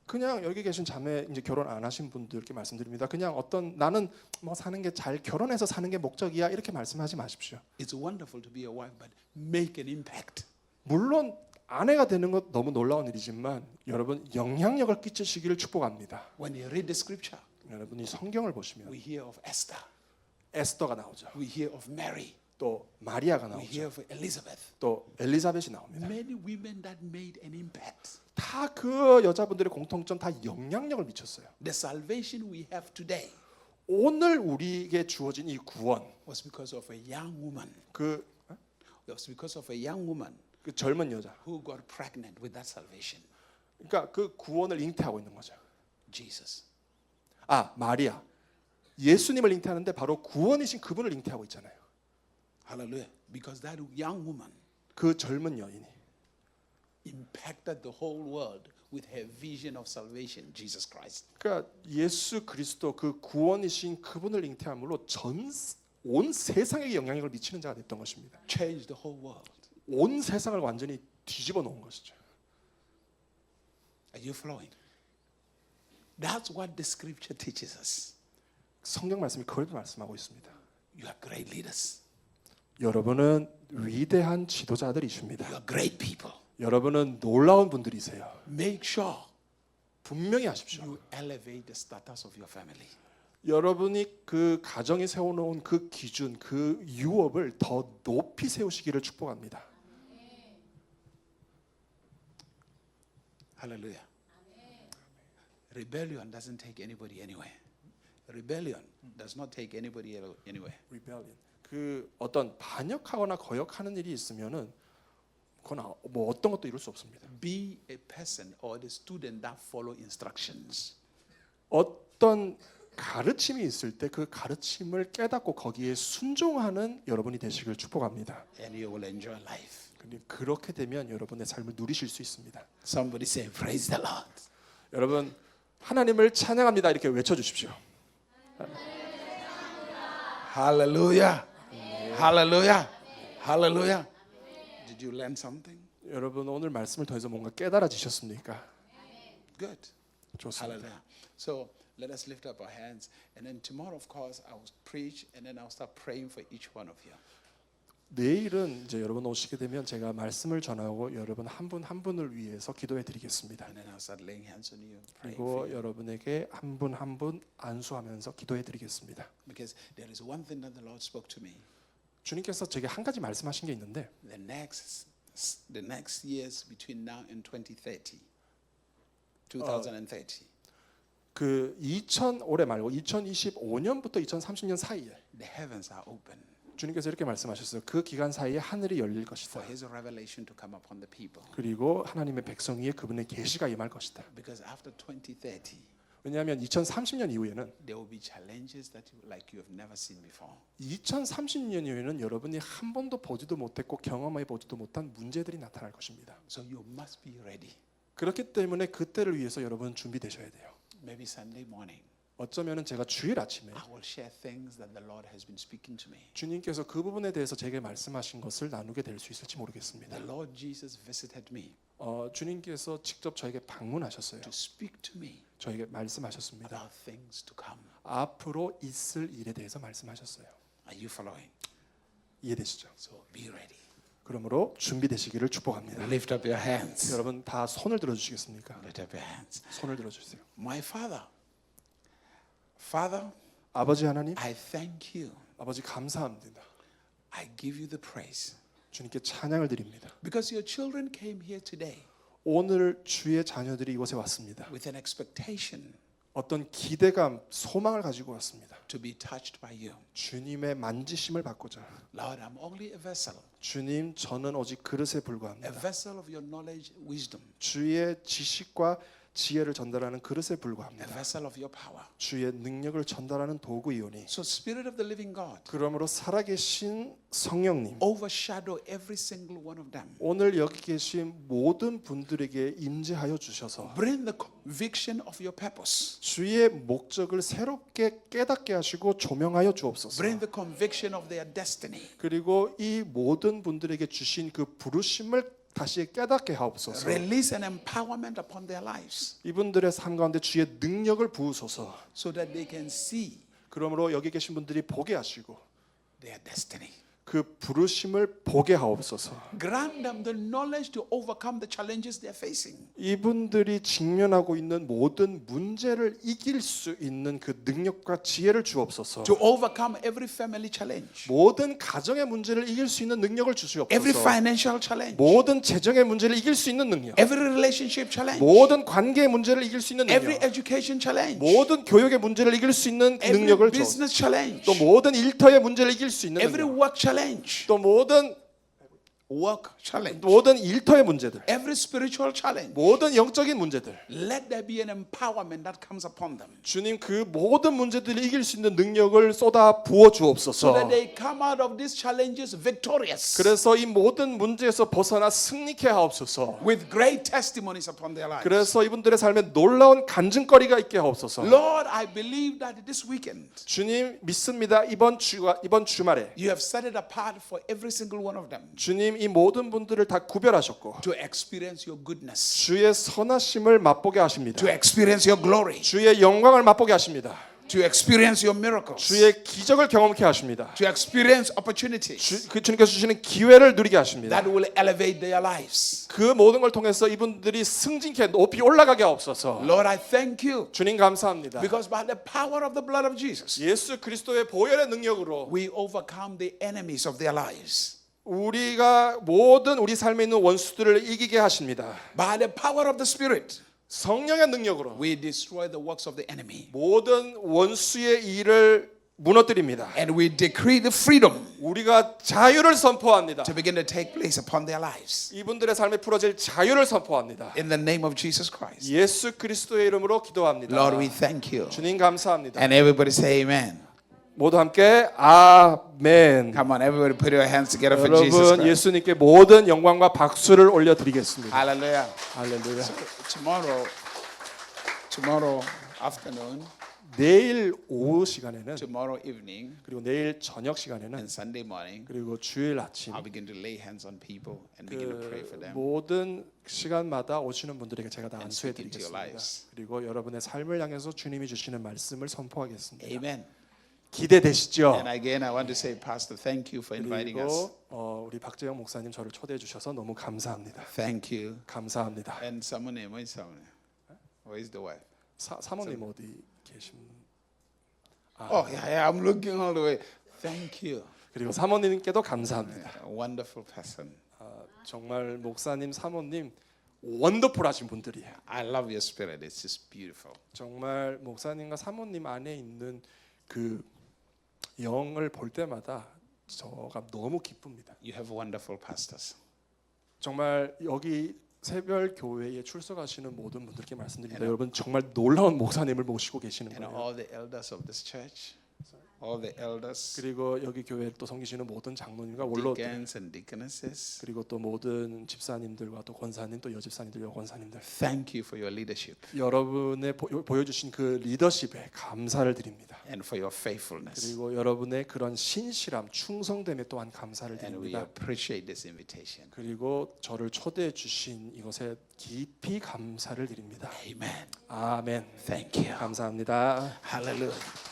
그냥 여기 계신 자매 이제 결혼 안 하신 분들께 말씀드립니다. 그냥 어떤 나는 뭐 사는 게 잘 결혼해서 사는 게 목적이야 이렇게 말씀하지 마십시오. It's wonderful to be a wife, but make an impact. 물론 아내가 되는 것 너무 놀라운 일이지만 여러분 영향력을 끼치시기를 축복합니다. When you read the scripture, 여러분이 성경을 보시면 we hear of Esther, 에스더가 나오죠. we hear of Mary, 또 마리아가 we hear 나오죠. of Elizabeth. 또 엘리자벳이 나옵니다. Many women that made an impact. 다 그 여자분들의 공통점 다 영향력을 미쳤어요. The salvation we have today 오늘 우리에게 주어진 이 구원 was because of a young woman. 그 It was because of a young woman 젊은 여자. who got pregnant with that salvation. 그러니까 그 구원을 잉태하고 있는 거죠. Jesus. 아, 마리아. 예수님을 잉태하는데 바로 구원이신 그분을 잉태하고 있잖아요. Hallelujah. Because that young woman 그 젊은 여인이 impacted the whole world with her vision of salvation, Jesus Christ. 그러니까 예수 그리스도 그 구원이신 그분을 잉태함으로 온 세상에게 영향력을 미치는 자가 됐던 것입니다. Changed the whole world. 온 세상을 완전히 뒤집어 놓은 것이죠. Are you flowing? That's what the scripture teaches us. 성경 말씀이 그걸 말씀하고 있습니다. You are great leaders. 여러분은 위대한 지도자들이십니다. You are great people. 여러분은 놀라운 분들이세요. Make sure 분명히 하십시오. you elevate the status of your family. 여러분이 그 가정이 세워놓은 그 기준, 그 유업을 더 높이 세우시기를 축복합니다. Hallelujah. Rebellion doesn't take anybody anywhere. Rebellion does not take anybody anywhere. Rebellion. 그 어떤 반역하거나 거역하는 일이 있으면은 그건 뭐 어떤 것도 이룰 수 없습니다. Be a person or the student that follow instructions. 어떤 가르침이 있을 때 그 가르침을 깨닫고 거기에 순종하는 여러분이 되시길 축복합니다. And you will enjoy life. 근데 그렇게 되면 여러분의 삶을 누리실 수 있습니다. Somebody say, praise the Lord. 여러분 하나님을 찬양합니다 이렇게 외쳐주십시오. Hallelujah. Hallelujah. Hallelujah. Did you learn something? 여러분 오늘 말씀을 통해서 뭔가 깨달아지셨습니까? Good. 좋습니다. Hallelujah. So let us lift up our hands. And then tomorrow, of course, I will preach and then I'll start praying for each one of you. 내일은 이제 여러분 오시게 되면 제가 말씀을 전하고 여러분 한 분 한 분을 위해서 기도해 드리겠습니다. And then I'll start laying hands on you, praying for 그리고 you. 여러분에게 한 분 한 분 안수하면서 기도해 드리겠습니다. Because there is one thing that the Lord spoke to me. 주님께서 제게 한 가지 말씀하신 게 있는데 The next years between now and 2030. 그 올해 말고 2025년부터 2030년 사이에 The heavens are open 주님께서 이렇게 말씀하셨어요. 그 기간 사이에 하늘이 열릴 것이다. for His revelation to come upon the people. 그리고 하나님의 백성 위에 그분의 계시가 임할 것이다. Because after 2030, 왜냐하면 2030년 이후에는 there will be challenges that like you have never seen before. 2030년 이후에는 여러분이 한 번도 보지도 못했고 경험해 보지도 못한 문제들이 나타날 것입니다. So you must be ready. 그렇기 때문에 그때를 위해서 여러분 준비되셔야 돼요. Maybe Sunday morning. 어쩌면은 제가 주일 아침에 I will share things that the Lord has been speaking to me. 주님께서 그 부분에 대해서 제게 말씀하신 것을 나누게 될 수 있을지 모르겠습니다. The Lord Jesus visited me 주님께서 직접 저에게 방문하셨어요. to speak to me 저에게 말씀하셨습니다. about things to come. 앞으로 있을 일에 대해서 말씀하셨어요. Are you following? 이해되시죠? So be ready. 그러므로 준비되시기를 축복합니다. Lift up your hands. 여러분 다 손을 들어주시겠습니까? Lift up your hands. 손을 들어주세요. My Father, Father, 아버지 하나님, I thank you. 아버지 감사합니다. I give you the praise 주님께 찬양을 드립니다. because your children came here today 오늘 주의 자녀들이 이곳에 왔습니다. with an expectation 어떤 기대감, 소망을 가지고 왔습니다. to be touched by you. 주님의 만지심을 받고자. Lord, I'm only a vessel, 주님, 저는 오직 그릇에 a 불과합니다. vessel of your knowledge, wisdom, 주의 지식과 지혜를 전달하는 그릇에 a 불과합니다. vessel of your power. 주의 능력을 전달하는 도구이오니 So, Spirit of the living God, 그러므로 살아계신 성령님, overshadow every single one of them. 오늘 여기 계신 모든 분들에게 임재하여 주셔서 Bring the conviction of your purpose. 주의 목적을 새롭게 깨닫게 하시고 조명하여 주옵소서. Bring the conviction of their destiny. 그리고 이 모든 분들에게 주신 그 부르심을 다시 깨닫게 하옵소서. Release an empowerment upon their lives 이분들의 삶 가운데 주의 능력을 부으소서. so that they can see 그러므로 여기 계신 분들이 보게 하시고 their destiny. 그 부르심을 보게 하옵소서. Grant them the knowledge to overcome the challenges they are facing. 이분들이 직면하고 있는 모든 문제를 이길 수 있는 그 능력과 지혜를 주옵소서. To overcome every family challenge, 모든 가정의 문제를 이길 수 있는 능력을 every 주시옵소서. financial challenge, 모든 재정의 문제를 이길 수 있는 능력, every relationship challenge, 모든 관계의 문제를 이길 수 있는 every 능력, education challenge, 모든 교육의 문제를 이길 수 있는 every 능력을 줘. business challenge, 또 모든 일터의 문제를 이길 수 있는 every 능력, work challenge, 또 모든 일터의 문제들, every spiritual challenge. 모든 영적인 문제들, Let there be an empowerment that comes upon them 주님 그 모든 문제들을 이길 수 있는 능력을 쏟아 부어 so 주옵소서. that they come out of these challenges victorious 그래서 이 모든 문제에서 벗어나 승리케 하옵소서. with great testimonies upon their lives. 그래서 이분들의 삶에 놀라운 간증거리가 있게 하옵소서. Lord, I believe that this weekend 주님 믿습니다. 이번 주말에 you have set it apart for every single one of them 주님 이 모든 분들을 다 구별하셨고 to experience your goodness, 주의 선하심을 맛보게 하십니다. to experience your glory, 주의 영광을 맛보게 하십니다. to experience your miracles, 주의 기적을 경험케 하십니다. to experience opportunities 주님께서 주시는 기회를 누리게 하십니다. that will elevate their lives. 그 모든 걸 통해서 이분들이 승진케 높이 올라가게 하옵소서. Lord, I thank you 주님 감사합니다. because by the power of the blood of Jesus, 예수 그리스도의 보혈의 능력으로 we overcome the enemies of their lives. 우리가 모든 우리 삶에 있는 원수들을 이기게 하십니다. By the power of the Spirit, 성령의 능력으로 we destroy the works of the enemy 모든 원수의 일을 무너뜨립니다. and we decree the freedom 우리가 자유를 선포합니다. to begin to take place upon their lives. 이분들의 삶에 풀어질 자유를 선포합니다. In the name of Jesus Christ. 예수 그리스도의 이름으로 기도합니다. Lord, we thank you. 주님 감사합니다. And everybody say amen. 모두 함께 아멘. Come on, everybody put your hands together for Jesus 여러분 Christ. 예수님께 모든 영광과 박수를 올려드리겠습니다. Hallelujah. 할렐루야. Tomorrow afternoon, 내일 오후 시간에는 tomorrow evening, 그리고 내일 저녁 시간에는 and Sunday morning, 그리고 주일 아침 I'll begin to lay hands on people and begin to pray for them. 모든 시간마다 오시는 분들에게 제가 다 And 안수해 speak into your 드리겠습니다. lives. 그리고 여러분의 삶을 향해서 주님이 주시는 말씀을 선포하겠습니다. Amen. 기대되시죠? And again, I want to say, Pastor, thank you for inviting us. 그리고 우리 박재영 목사님 저를 초대해 주셔서 너무 감사합니다. Thank you. 감사합니다. And 사모님, where's 사모님? Where's the wife? 사모님 어디 계신? Oh, yeah, I'm looking all the way. Thank you. 그리고 사모님께도 감사합니다. A wonderful person. 정말 목사님, 사모님 원더풀하신 분들이에요. I love your spirit. It's just beautiful. 정말 목사님과 사모님 안에 있는 그 영을 볼 때마다 저가 너무 기쁩니다. You have wonderful pastors. 정말 여기 새별 교회에 출석하시는 모든 분들께 말씀드립니다. 여러분 정말 놀라운 목사님을 모시고 계시는 And 거예요. all the elders of this church. all the elders, 그리고 여기 교회 또 섬기시는 모든 장로님과 원로들, deacons and deaconesses. 그리고 또 모든 집사님들과 또 권사님, 또 여집사님들, 여권사님들, Thank you for your leadership 여러분의 보여주신 그 리더십에 감사를 드립니다. and for your faithfulness. 그리고 여러분의 그런 신실함, 충성됨에 또한 감사를 And we 드립니다. appreciate this invitation. 그리고 저를 초대해 주신 이것에 깊이 감사를 드립니다. Amen. 아멘. Thank you. 감사합니다. Hallelujah.